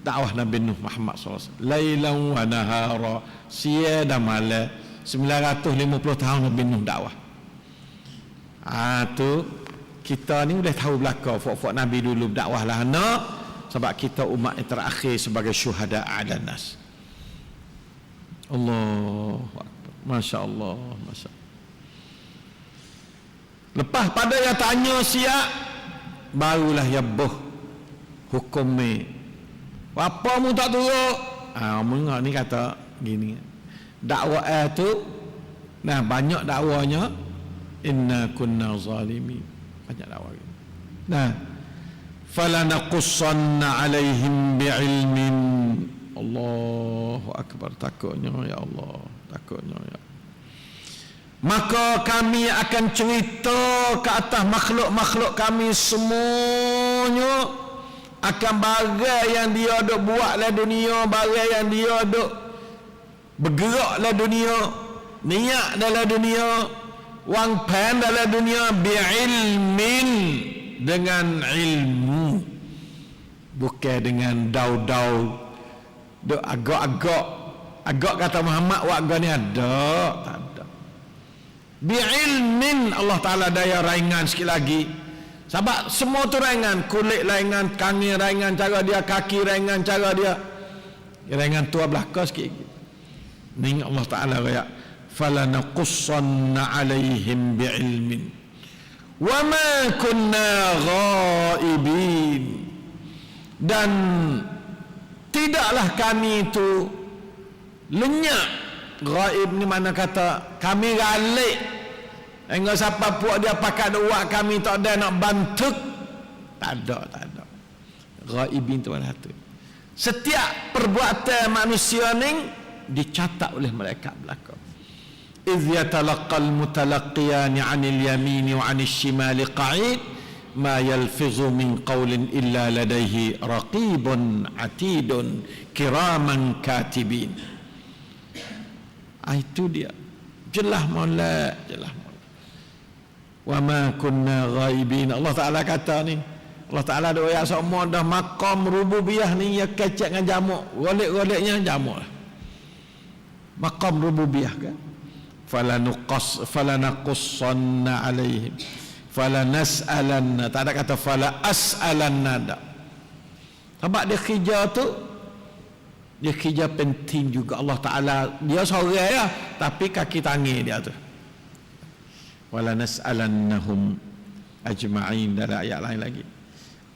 dakwah Nabi Nuh Muhammad SAW. Lailan wa nahara, siang dan malam. 950 tahun Nabi Nuh dakwah. Tu kita ni boleh tahu belakang fok-fok Nabi dulu dakwah lah nak, sebab kita umat yang terakhir sebagai syuhada ala nas. Allahu Akbar. Masya Allah, Masya Allah. Lepas pada yang tanya siap, barulah ya boh hukum ni. Apa mu tak turut? Mengak ni kata gini. Dakwah tu, nah banyak dakwanya. Inna kunna zalimin. Banyak dakwah. Nah, falanaqussanna alaihim bi'ilmin. Allahu akbar, takutnya ya Allah, takutnya ya. Maka kami akan cerita ke atas makhluk-makhluk kami semuanya akan barang yang dia duk buat dalam dunia, barang yang dia duk bergerak dalam dunia, niat dalam dunia, wang pan dalam dunia, bi'ilmin, dengan ilmu, bukan dengan dau-dau duk agak kata Muhammad wak ni ada, tak ada. Bi'ilmin, Allah Ta'ala daya ringan sikit lagi. Sebab semua tu ringan, kulit ringan, kaki ringan cara dia, kaki ringan cara dia, ringan tua belaka sikit. Ni Allah Ta'ala kaya falanaqussanna alaihim bi'ilmin wa ma kunna ghaibin, dan tidaklah kami itu lenyap. Ghaib ni mana kata kami galik, enggak siapa puak dia pakai doa kami tak ada nak bantuk, tak ada. Ghaibin tu mana tu. Setiap perbuatan manusia ni dicatat oleh malaikat belakang. Idh yatalaqqal mutalaqqiyani 'anil yamini wa 'anil shimali qa'id ma yalfizu min qawlin illa ladaihi raqibun atidun kiraman katibin. Itu dia, jelas molek, jelas molek. Wa ma kunna ghaibin. Allah Ta'ala kata ni, Allah Ta'ala doa ya semua dah maqam rububiyah ni ya kecek dengan jamuk, golek-goleknya jamuk lah. Maqam rububiyah kan. Falanaqussanna alaihim falanas'alanna, tak ada kata fala as'alanna, tak. Sebab dia kerja tu, dia kerja penting juga. Allah Ta'ala dia seorang ya, tapi kaki tangan dia tu. Walanas'alannahum ajma'in, dalam ayat lain lagi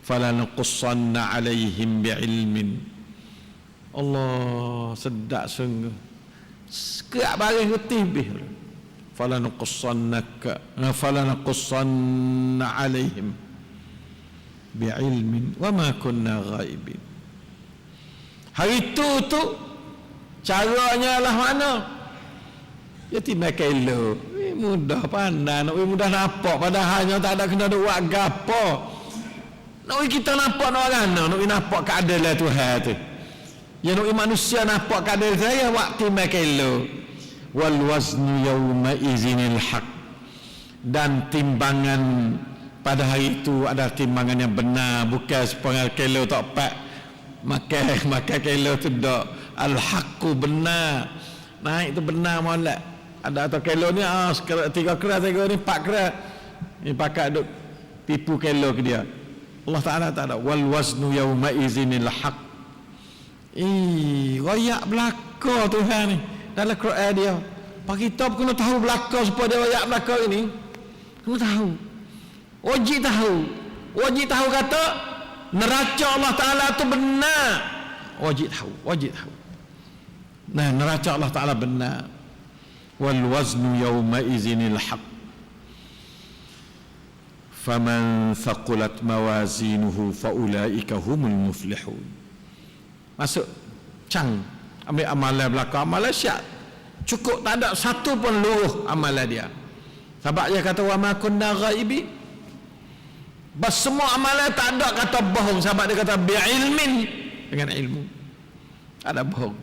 falanaqussanna alaihim bi'ilmin. Allah, sedap sungguh. Sekerak baris ketibih. falanaqussanna alaihim bi'ilmin wa ma kunna ghaibin. Hari tu caranya lah mana? Ya timbang kelo. Mudah pandai, nak mudah nampak, padahalnya tak ada kena buat gapo. Nak kita nampak nak orang, nak nampak keadilan Tuhan tu. Ya nak manusia nampak keadilan saya waktu timbang kelo. Wal waznu yawma izinil haq, dan timbangan pada hari itu ada timbangan yang benar, bukan sepenggal kilo tak pak. Maka kilo tu dak al-haqqu benar. Naik tu benar molek. Ada atau kilo ni 3 kerat, 3 ni 4 kerat. Ni pakai duk tipu kilo ke dia. Allah Ta'ala tak ada. Wal waznu yawma izinil haq. Royak belaka Tuhan ni dalam Quran dia. Pak kita kena tahu belaka supaya dia royak belaka ini. Kena tahu. Wajib tahu kata neraca Allah Ta'ala tu benar. Wajib tahu. Nah, neraca Allah Ta'ala benar. Wal waznu yawma izinil haq. Faman thaqulat mawazinuhu faulaika humul muflihun. Masuk cang, ambil amalan belakang, amalan syak. Cukup, tak ada satu pun luruh amalan dia. Sebab dia kata wa ma kunna ghaibi. Semua amalan tak ada kata bohong. Sebab dia kata bi'ilmin, dengan ilmu. Ada bohong.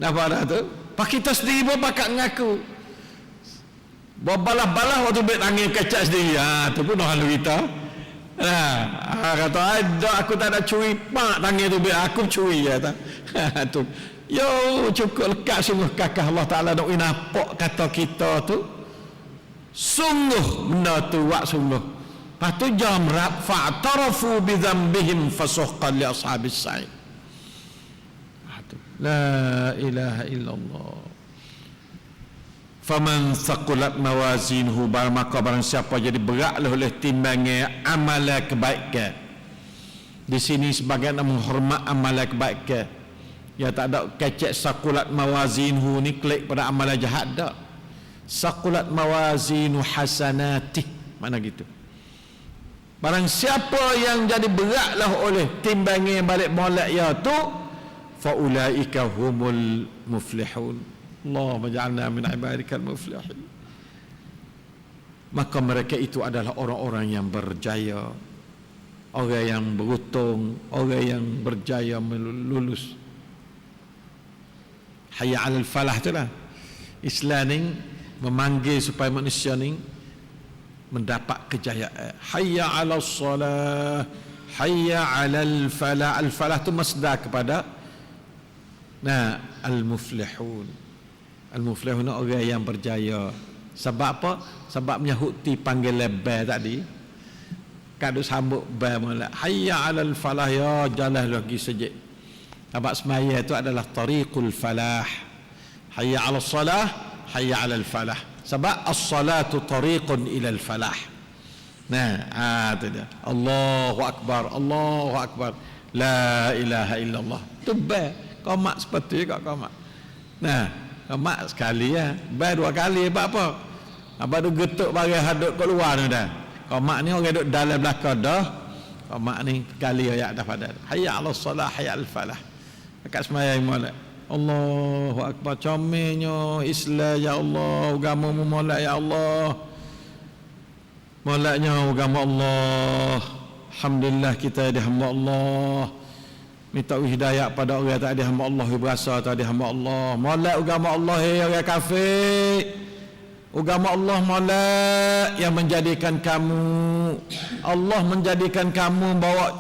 Nampak dah tu? Pak kita sendiri pun pakat mengaku. Balas-balas waktu baik tangan kecak sendiri. Tu pun dah halu kita. Kata ada, aku tak ada curi. Pak tangan tu baik aku curi. Tu. Yo, cukup lekat sungguh kakak Allah Ta'ala nak nampak kata kita tu. Sungguh benda tu wak sungguh. Lepas tu jamrab fa'tarafu bidhanbihim fasuhqan li ashabis sa'id. La ilaha illallah. Faman thaqulat mawazinuhu, maka barang siapa jadi beratlah oleh timbangan amalan kebaikan. Di sini sebagian menghormat amalan kebaikan. Ya tak ada kecek saqulat mawazinuhu ni klik pada amalan jahat dak. Saqulat mawazinu hasanati, mana gitu. Barang siapa yang jadi beratlah oleh timbangan balik molek ya tu, fa ulaika humul muflihun. Allahumma ja'alna min ibadikal muflihin. Maka mereka itu adalah orang-orang yang berjaya, orang yang beruntung, orang yang berjaya lulus. Hayya 'alal falah tu lah. Islam ni memanggil supaya manusia ni mendapat kejayaan. Hayya 'alas salah, hayya 'alal falah. Al-falah tu masdar kepada al-muflihun. Al-muflihun orang yang berjaya. Sebab apa? Sebab menyahut panggil lebar tadi. Kadu sambut bar molek. Hayya 'alal falah, ya jalan lagi sejak. Sebab semaya itu adalah tariqul falah. Hayya 'alas salah, hayya 'alal falah. Sebab as-salatu tariqun ila al-falah. Itu dia. Allahu akbar, Allahu akbar. La ilaha illallah. Tu bar. Qomat seperti juga qomat. Qomat sekali ya. Bar dua kali buat apa? Apa tu getuk bagi hadut kat luar ni dah. Qomat ni orang duduk dalam belakang dah. Qomat ni kali ayat dah pada. Hayya 'alas salah, hayya 'alal falah. Dekat sembahyang molek. Allahu akbar, comelnya Islam ya Allah, agamamu molek ya Allah. Moleknya agama Allah. Alhamdulillah kita ada hamba Allah. Minta hidayah pada orang tak ada hamba Allah, berasa tak ada hamba Allah. Molek agama Allah orang kafir. Agama Allah molek yang menjadikan kamu, Allah menjadikan kamu bawa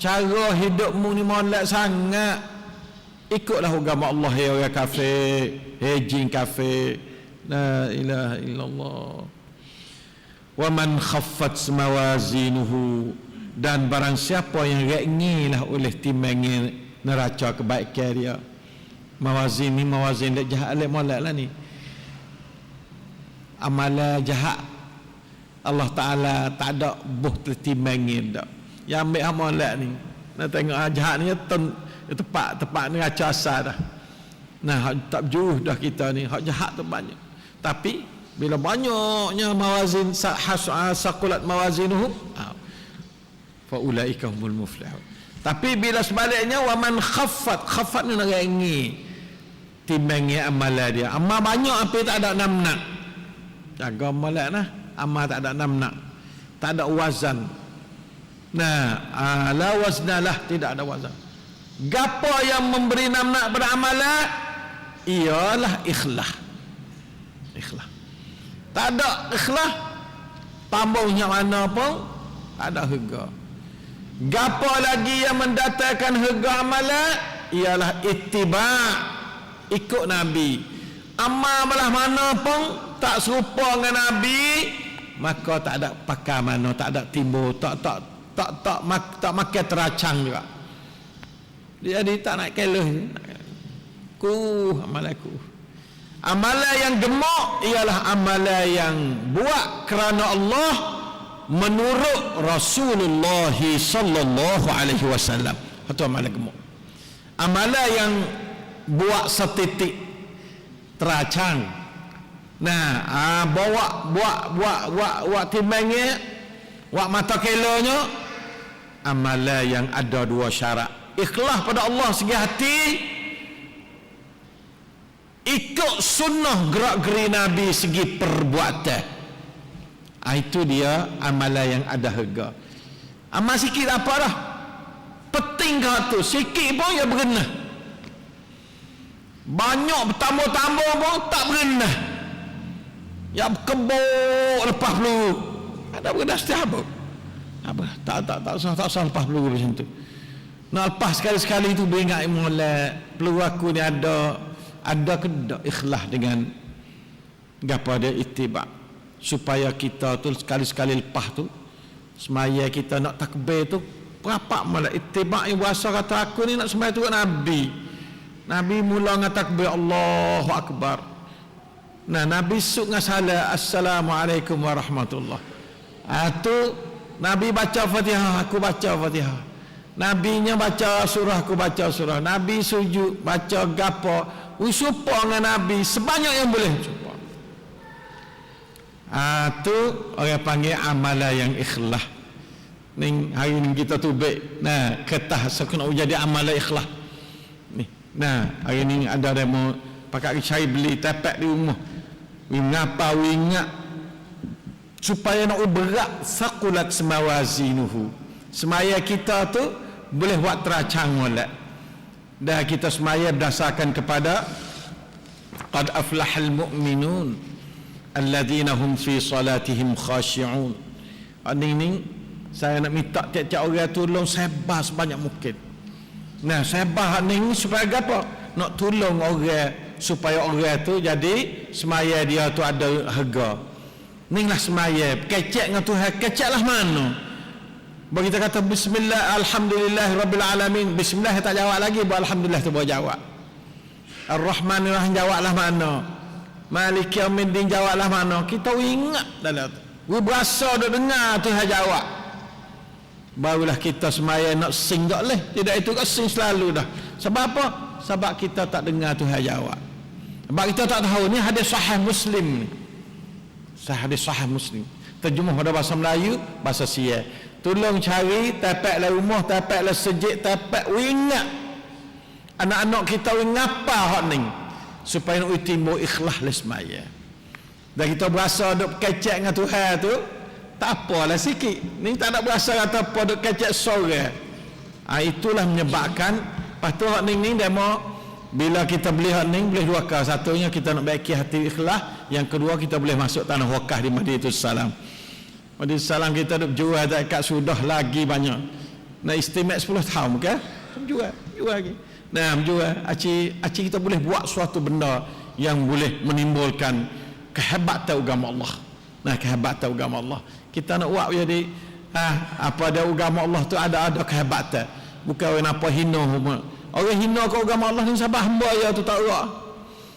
cara hidupmu ni molek sangat. Ikutlah agama Allah ya orang kafir, jin kafir. La ilaha illallah. Wa man khaffat mawazinuhu, dan barang siapa yang ringilah oleh timbangan neraca kebaikan dia. Mawazin ni mawazin dak jahat alih molek lah ni. Amalan jahat Allah Taala tak ada buh tertimbangin dak. Yang ambil amalan ni, nak tengok jahat ni tepat neraca asal dah. Tak berjuruh dah kita ni, hak jahat tu banyak. Tapi bila banyaknya mawazin saqulat mawazinuhum, fa ulaika humul muflihun. Tapi bila sebaliknya wa man khaffat ni nerangi timbangi amalan dia. Amal banyak apa tak ada namnak. Jaga amalan nah, amal tak ada namnak. Tak ada wazan. La waznalah, tidak ada wazan. Gapo yang memberi namnak pada amalan ialah ikhlas. Ikhlas. Tak ada ikhlas, tambahnya mana pun tak ada harga. Gapo lagi yang mendatangkan harga amalan ialah ittiba', ikut Nabi. Amal belah mana pun tak serupa dengan Nabi, maka tak ada pakai mana, tak ada timbul, tak makan teracang juga. Jadi tak nak keluh. Amalanku. Amalan yang gemuk ialah amalan yang buat kerana Allah, menurut Rasulullah sallallahu alaihi wasallam. Itu amalan gemuk. Amalan yang buat setitik teracang. Buat timbangnya, buat mata kilonya, amalan yang ada dua syarat. Ikhlas pada Allah segi hati, ikut sunnah gerak-geri Nabi segi perbuatan. Itu dia amalan yang ada harga. Amal sikit apa dah, penting ke tu, sikit pun ya berenah, banyak bertambah-tambah pun tak berenah, ya berkebuk lepas peluru. Ada berenah setiap apa? Tak usah lepas peluru macam tu. Nak lepas sekali-sekali itu beringat molek, peluru aku ni ada kedak ikhlas dengan gapo dia ittiba', supaya kita tu sekali-sekali lepas tu semaya kita nak takbir tu berapa molek ittiba' yang berasa kata aku ni nak semaya tu Nabi mula dengan takbir Allahu akbar. Nabi suk dengan salam assalamualaikum warahmatullahi. Tu Nabi baca Fatihah, aku baca Fatihah. Nabinya baca surah, aku baca surah. Nabi sujud baca gapo, usupa dengan Nabi sebanyak yang boleh usupa. Tu orang panggil amalan yang ikhlas. Ning hari ni kita tubik nah ketah sekena jadi amal ikhlas ni. Nah hari ni ada demo pakai cari beli tapak di rumah. Ngapa ingat supaya nak berat saqulat semawazinuhu. Semaya kita tu boleh buat teracang molek. Dah kita semaya berdasarkan kepada qad aflahal mu'minun alladzina hum fi salatihim khashi'un. Ini saya nak minta tiap-tiap orang tolong sebar sebanyak mungkin. Nah, sebar ni supaya apa? Nak tolong orang supaya orang tu jadi semaya dia tu ada harga. Ni lah semaya. Kecek dengan Tuhan, keceklah mana? Bagi kita kata bismillah alhamdulillahirabbil alamin. Bismillah tak jawab lagi, buat alhamdulillah tu boleh jawab. Ar-Rahmanir Rahim jawablah mana? Maliki Yaumiddin jawablah mana? Kita ingat dalam tu. We berasa duk dengar Tuhan jawab. Barulah kita semaya nak sing tak leh. Tidak itu kan sing selalu dah. Sebab apa? Sebab kita tak dengar Tuhan jawab. Sebab kita tak tahu ni hadis sahih Muslim ni. Hadis sahih Muslim. Terjemah pada bahasa Melayu, bahasa Sia. Tolong cari tapaklah rumah, tapaklah sejik, tapak ingat. Anak-anak kita ngapa hak ni supaya nak timbul ikhlas lesmaya. Dan kita berasa duk kecek dengan Tuhan tu, tak apalah sikit. Ni tak nak berasa kata apa duk kecek sorang. Itulah menyebabkan patu hak ni demo bila kita beli hak ni boleh dua kali. Satunya kita nak baiki hati ikhlas, yang kedua kita boleh masuk tanah wakaf di Madinatus Salam. Madinatus Salam kita duk jual dekat sudah lagi banyak. Nak istimewa 10 tahun ke? Jual lagi. Nah, menjual aci kita boleh buat suatu benda yang boleh menimbulkan kehebatan agama Allah. Nah, kehebatan agama Allah. Kita nak buat jadi apa ada agama Allah tu ada kehebatan. Bukan orang apa hina semua. Orang hina ke agama Allah ni sebab hamba ya tu tak rak.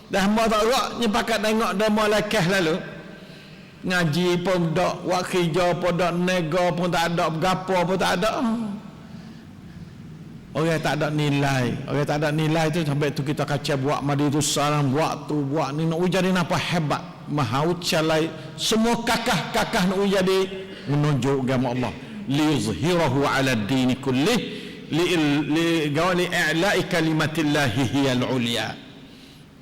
Dah hamba tak rak ni pakat tengok demo lekeh lalu. Ngaji pun tak, buat kerja pun tak, nego pun tak ada, gapo pun tak ada. Orang tak ada nilai. Orang tak ada nilai tu sampai tu kita kaca buat Madinatus Salam, buat tu, buat ni nak jadi apa hebat. Maha ucalai semua kakah nak jadi menunjuk agama Allah. Liyuzhirahu ala ad-din kullih li i'la'i kalimatillahi hiyal ulia.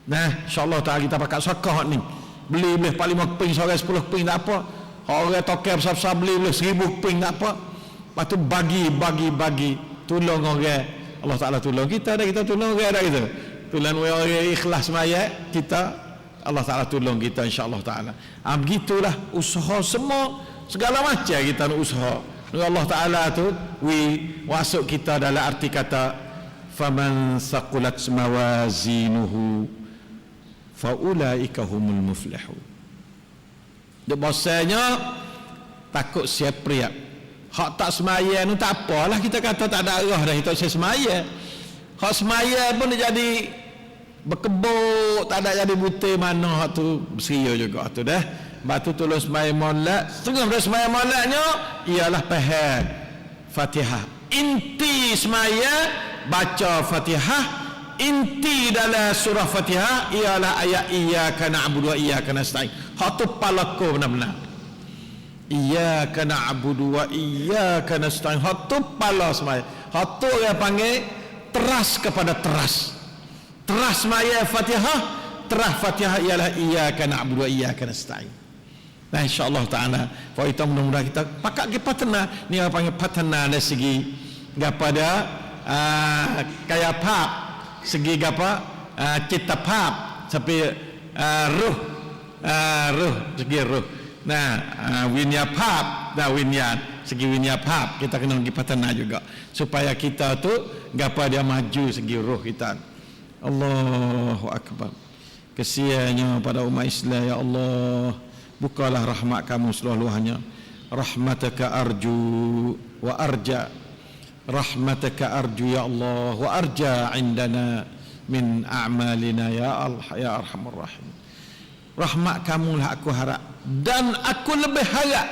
Nah, insyaallah taala kita pakai sedekah ni. Beli 45 ping, seorang 10 ping tak apa. Orang tokek besar-besar beli 1000 ping tak apa. Lepas tu bagi tolong orang. Allah Taala tolong kita dah, kita tolong orang dah kita. Tolong orang ikhlas maya kita, Allah Taala tolong kita insya-Allah taala. Begitulah usaha semua segala macam kita nak usaha. Allah Taala tu masuk kita dalam arti kata faman saqulat mawazinuhu faulaika humul muflihun. Dia bahasanya takut siap riak. Hak tak semaya ni tak apalah, kita kata tak ada arah dah, kita semaya. Hak semaya pun dia jadi berkebuk, tak ada jadi butir mana hak tu bersria juga tu dah. Batu tolong semaya molek, setengah dari semaya moleknya ialah faham Fatihah. Inti semaya baca Fatihah, inti dalam surah Fatihah ialah ayat iyyaka na'budu wa iyyaka nasta'in. Hak tu palaku benar-benar. Iyyaka na'budu wa iyyaka nasta'in. Hak tu pala semaya. Hak tu orang panggil teras kepada teras. Teras semaya Fatihah, teras Fatihah ialah iyyaka na'budu wa iyyaka nasta'in. Nah, insya-Allah taala kita mudah-mudahan kita pakat ke patana ni orang panggil patana dari segi kepada kaya pap, segi apa cita pap sampai ruh segi ruh. Nah, winya pap, winya segi winya pap kita kena pergi patana juga supaya kita tu gapa dia maju segi ruh kita. Allahu akbar. Kesiannya pada umat Islam ya Allah, bukalah rahmat kamu seluruhnya. Rahmataka arju wa arja, rahmataka arju ya Allah wa arja indana min a'malina ya Allah ya arhamar rahim. Rahmat kamulah aku harap, dan aku lebih harap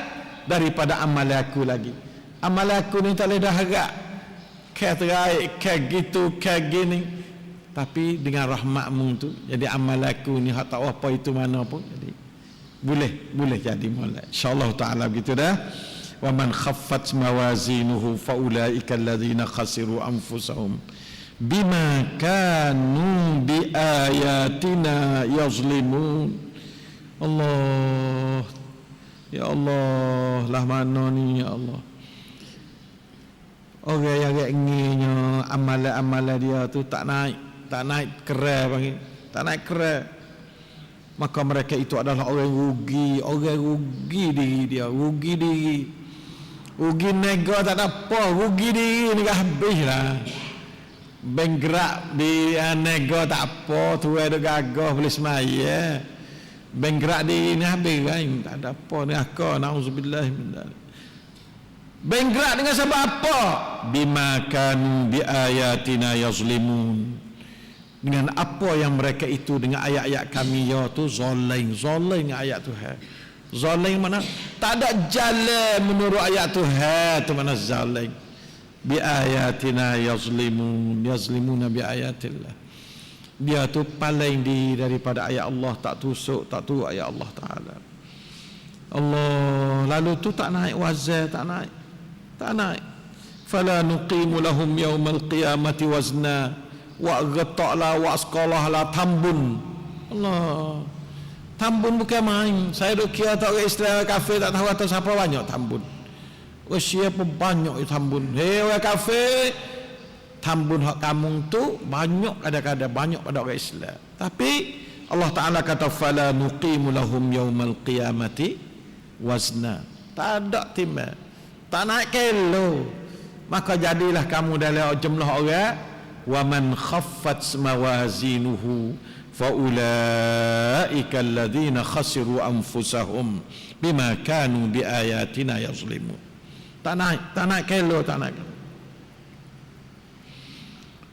daripada amal aku lagi. Amal aku ni tak boleh dah harap kayak teraik, kayak gitu, kayak gini. Tapi dengan rahmatmu tu, jadi amal aku ni tak tahu apa itu mana pun, jadi boleh jadi molek. InsyaAllah ta'ala begitu dah. wa man khaffat mawazinuhu fa ulaika alladhina khasiru anfusahum bima kanu bi ayatina yazlimun. Allah, ya Allah, lah mana ni ya Allah. Orang yang inginnya amalan-amalan dia tu tak naik keren panggil, tak naik keren. Maka mereka itu adalah orang rugi diri dia, rugi nego tak ada apa, rugi diri ni habislah. Benggerak di nego tak apa, tu ada gagah boleh semaya. Benggerak di ni habis kan, tak ada apa ni akal, nauzubillah min dzalik. Benggerak dengan sebab apa? Bima kanu bi ayatina yazlimun. Dengan apa yang mereka itu dengan ayat-ayat kami ya tu zalim ayat Tuhan. Zalim mana? Tak ada jalan menurut ayat Tuhan tu mana zalim. Bi ayatina yazlimuna bi ayatillah. Dia tu paling daripada ayat Allah, tak tusuk, tak tu ayat Allah Taala. Allah, lalu tu tak naik wazan, tak naik. Fala nuqimu lahum yaumal qiyamati wazna wa ghata'la wa asqalah la tambun. Allah, tambun bukan main. Saya duk kira tak orang Islam kafir tak tahu atas siapa banyak tambun. Siapa banyak tambun. Hei orang kafir, tambun hak kamu tu banyak, kadang-kadang banyak pada orang Islam. Tapi Allah Taala kata fala nuqimu lahum yaumal qiyamati wazna. Tak ada timbang, tak naik kilo. Maka jadilah kamu dalam jumlah orang wa man khaffat mawazinuhu fa ulaika alladhina khasiru anfusahum bima kanu bi ayatina yazlimun. Tak naik kilo, tak naik.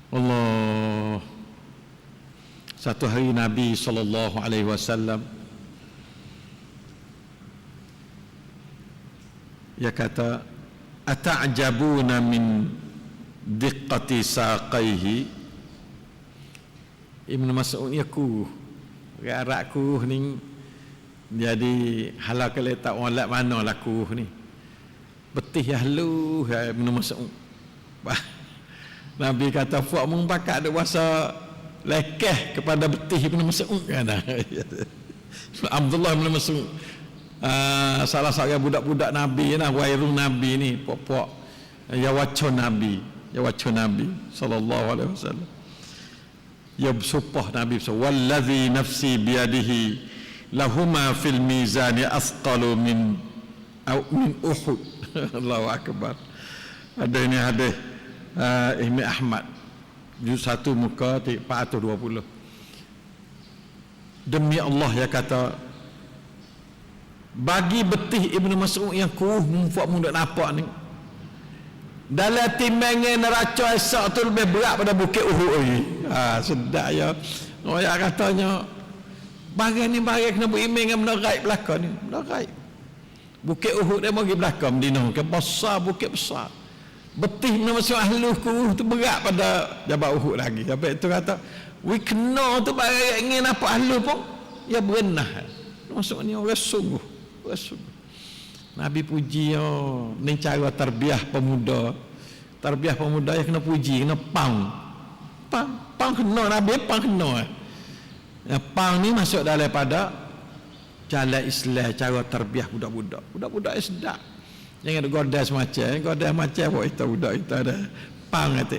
Allah. Satu hari Nabi sallallahu alaihi wasallam dia kata, ata'jabuna min diqqati saqaihi. Ibn Mas'ud ni aku arakku ni jadi halal ke letak walak mana laku ni. Betih ya lu Ibn Mas'ud. Nabi kata fuak mung pakat ada bahasa lekeh kepada betih Ibn Mas'ud kan. Abdullah Ibn Mas'ud salah seorang budak-budak Nabi nah, wairung Nabi ni, pok-pok yawacun Nabi sallallahu alaihi wasallam. Ya bersumpah Nabi wallazi nafsi biyadihi lahuma fil mizani asqalu min Uhud. Allahu akbar. Ada ini hadis Imam Ahmad juz 1 muka 420. Demi Allah ya kata, bagi betih Ibnu Mas'ud yang kuruh mufak muda nampak ni, dalam timbangan neraca esok tu lebih berat pada bukit Uhud ni. Sedap ya. Orang katanya bagian ni bagian kena beriman dengan benda gaib belakang ni, benda gaib. Bukit Uhud dia bagi belakang Medina ke besar, bukit besar. Betih Ibnu Mas'ud ahlu kuruh tu berat pada Jabal Uhud lagi. Sampai itu kata, we kena tu bagian ingin apa ahlu pun ya berenah. Masuk ni orang sungguh. Nabi puji ni cara tarbiyah pemuda. Tarbiyah pemuda yang kena puji, kena pang kena Nabi pang kena. Pang ni masuk daripada jalan Islam, cara tarbiyah budak-budak. Budak-budak sedap. Jangan ada godas macam apa itu budak kita ada. Pang kata.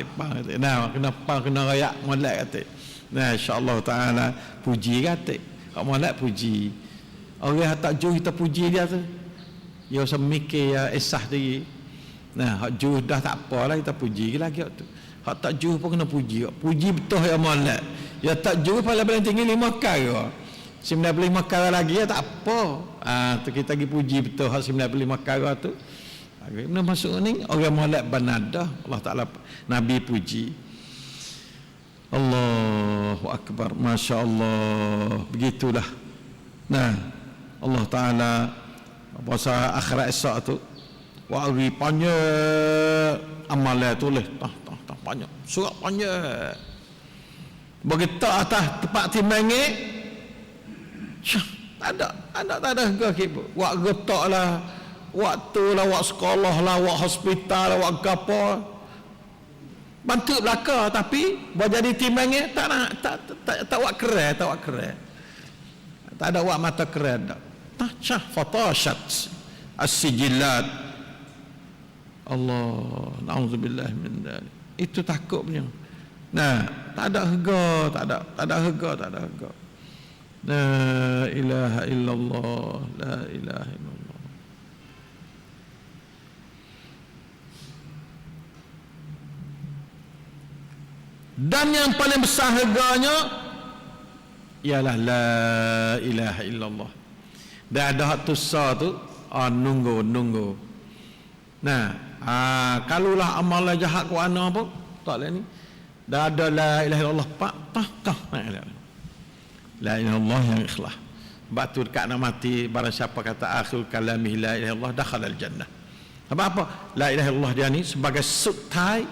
Nah, kena pang kena rayak molek kata. Nah, insya-Allah taala puji kata. Kak molek puji. Orang tak jauh kita puji dia tu, dia usah mikir ya esah lagi. Nah, hak jauh dah tak apalah kita puji lagi tu. Hak tak jauh pun kena puji. Puji betul ya molek. Ya tak jauh paling tinggi 5 kali. 95 kali lagi ya tak apa. Tu kita pergi puji betul hak 95 kali tu. Ibn Mas'ud ni orang molek banadah. Allah Taala Nabi puji. Allahu akbar. Masya-Allah. Begitulah. Nah, Allah Ta'ala puasa akhirat esok tu wari panjang amalan tulis tak panjang surat panjang begitu atas tempat timbangi tak ada ke wak getak lah waktu lah, wak sekolah lah, wak hospital lah, wak gapo. Bantu belaka tapi buat jadi timbangnya tak nak, tak wak keren, tak wak keren. Tak ada wak mata keren dak. Tacah fatashat as-sijillat. Allah, na'udzubillah min dzalik. Itu takut punya. Nah, tak ada harga, tak ada harga, tak ada harga. La ilaha illallah, la ilaha illallah. Dan yang paling besar harganya ialah la ilaha illallah. Dah ada hak tusa tu, nunggu. Nah, kalulah amalan jahat ku ana pun tak lah ni. Dah ada la ilaha illallah pak tah la ilaha illallah yang ikhlas. Sebab tu dekat nak mati barang siapa kata akhir kalami la ilaha illallah dakhala al-jannah. Sebab apa? La ilaha illallah dia ni sebagai subtai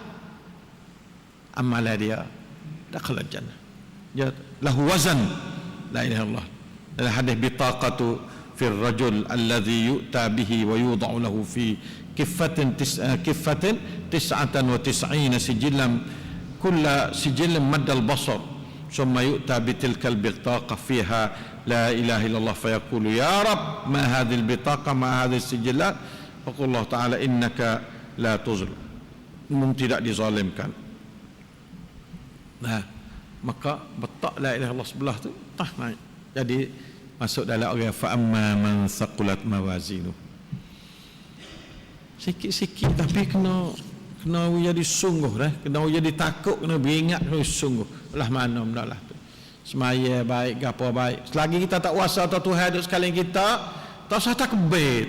amalan dia dakhala al-jannah. Dia lahu wazan la ilaha illallah. Dalam hadis bitaqatu fi ar-rajul alladhi yu'ta bihi wa yudha'u lahu fi kiffatin 99 sijillan kulla sijilin madda al-basar thumma yu'ta bitilka al-bitaqa fiha la ilaha illallah fayaqulu ya rab ma hadhihi al-bitaqa ma hadhihi as-sijillat faqul Allah ta'ala innaka la tuzlim, tidak dizalimkan. Nah, maka betak la ilaha illallah sebelah tu naik. Jadi masuk dalam orang fa amma man saqulat mawazinu. Sikit-sikit tapi kena jadi sungguh dah, kena jadi takut, kena beringat sungguh. Lah mana benarlah tu. Semaya baik, gapo baik. Selagi kita tak kuasa atau Tuhan duk sekalian kita, tak usah takbir,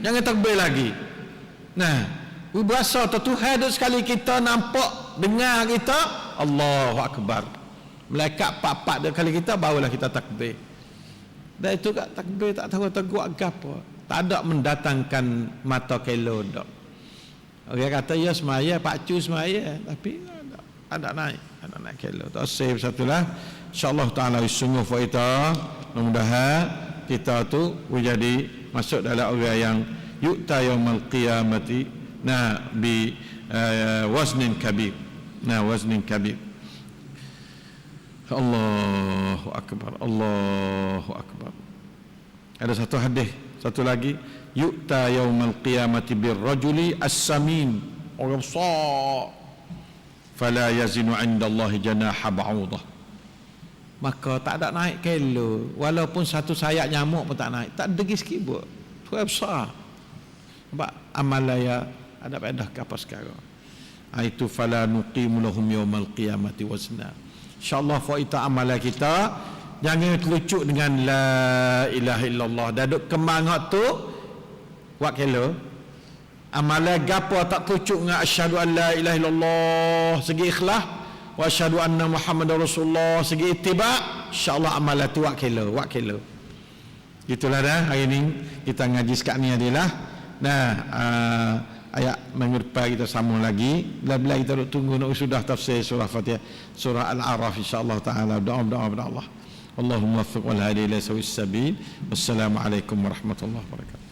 jangan takbir lagi. Nah, berasa atau Tuhan duk sekalian kita, nampak, dengar kita, Allahu akbar. Malaikat pak-pak duk kali kita, barulah kita takbir. Dan itu kat takbir tak tahu tegak gapo. Tak ada mendatangkan mata kelo dak. Orang kata ya semaya, pakcu semaya, tapi ada naik kelo. Tak save satulah. Insya-Allah taala sungguh faida. Mudah-mudahan kita tu menjadi masuk dalam orang yang yu'ta yaumul qiyamati bi waznin kabir. Waznin kabir. Allahu akbar, Allahu akbar. Ada satu hadis, satu lagi, yu'ta yaumal qiyamati birrajuli as-samin, orang besar, fala yazinu 'inda Allah janaha ba'udah. Maka tak ada naik kilo, walaupun satu sayap nyamuk pun tak naik, tak degi sikit pun. Tu besar. Sebab amalaya ada faedah ke apa sekarang. Itu fala nuqimu lahum yaumal qiyamati wazna. InsyaAllah faedah amalan kita jangan terlucuk dengan la ilaha illallah. Daduk kembang tu buat kelo amalan gapo tak terlucuk dengan asyhadu an la ilaha illallah segi ikhlas wa asyhadu anna muhammadar rasulullah segi ittiba, insyaallah amalan tu buat kelo. Itulah dah hari ni kita ngaji sekat ni adalah ayat minggu depan kita sambung lagi. Bila kita duk tunggu nak sudah tafsir surah Fatihah, surah Al-A'raf insya-Allah taala. Doa kepada Allah. Allahumma waffiq wal hadi ila sawis sabil. Wassalamualaikum warahmatullahi wabarakatuh.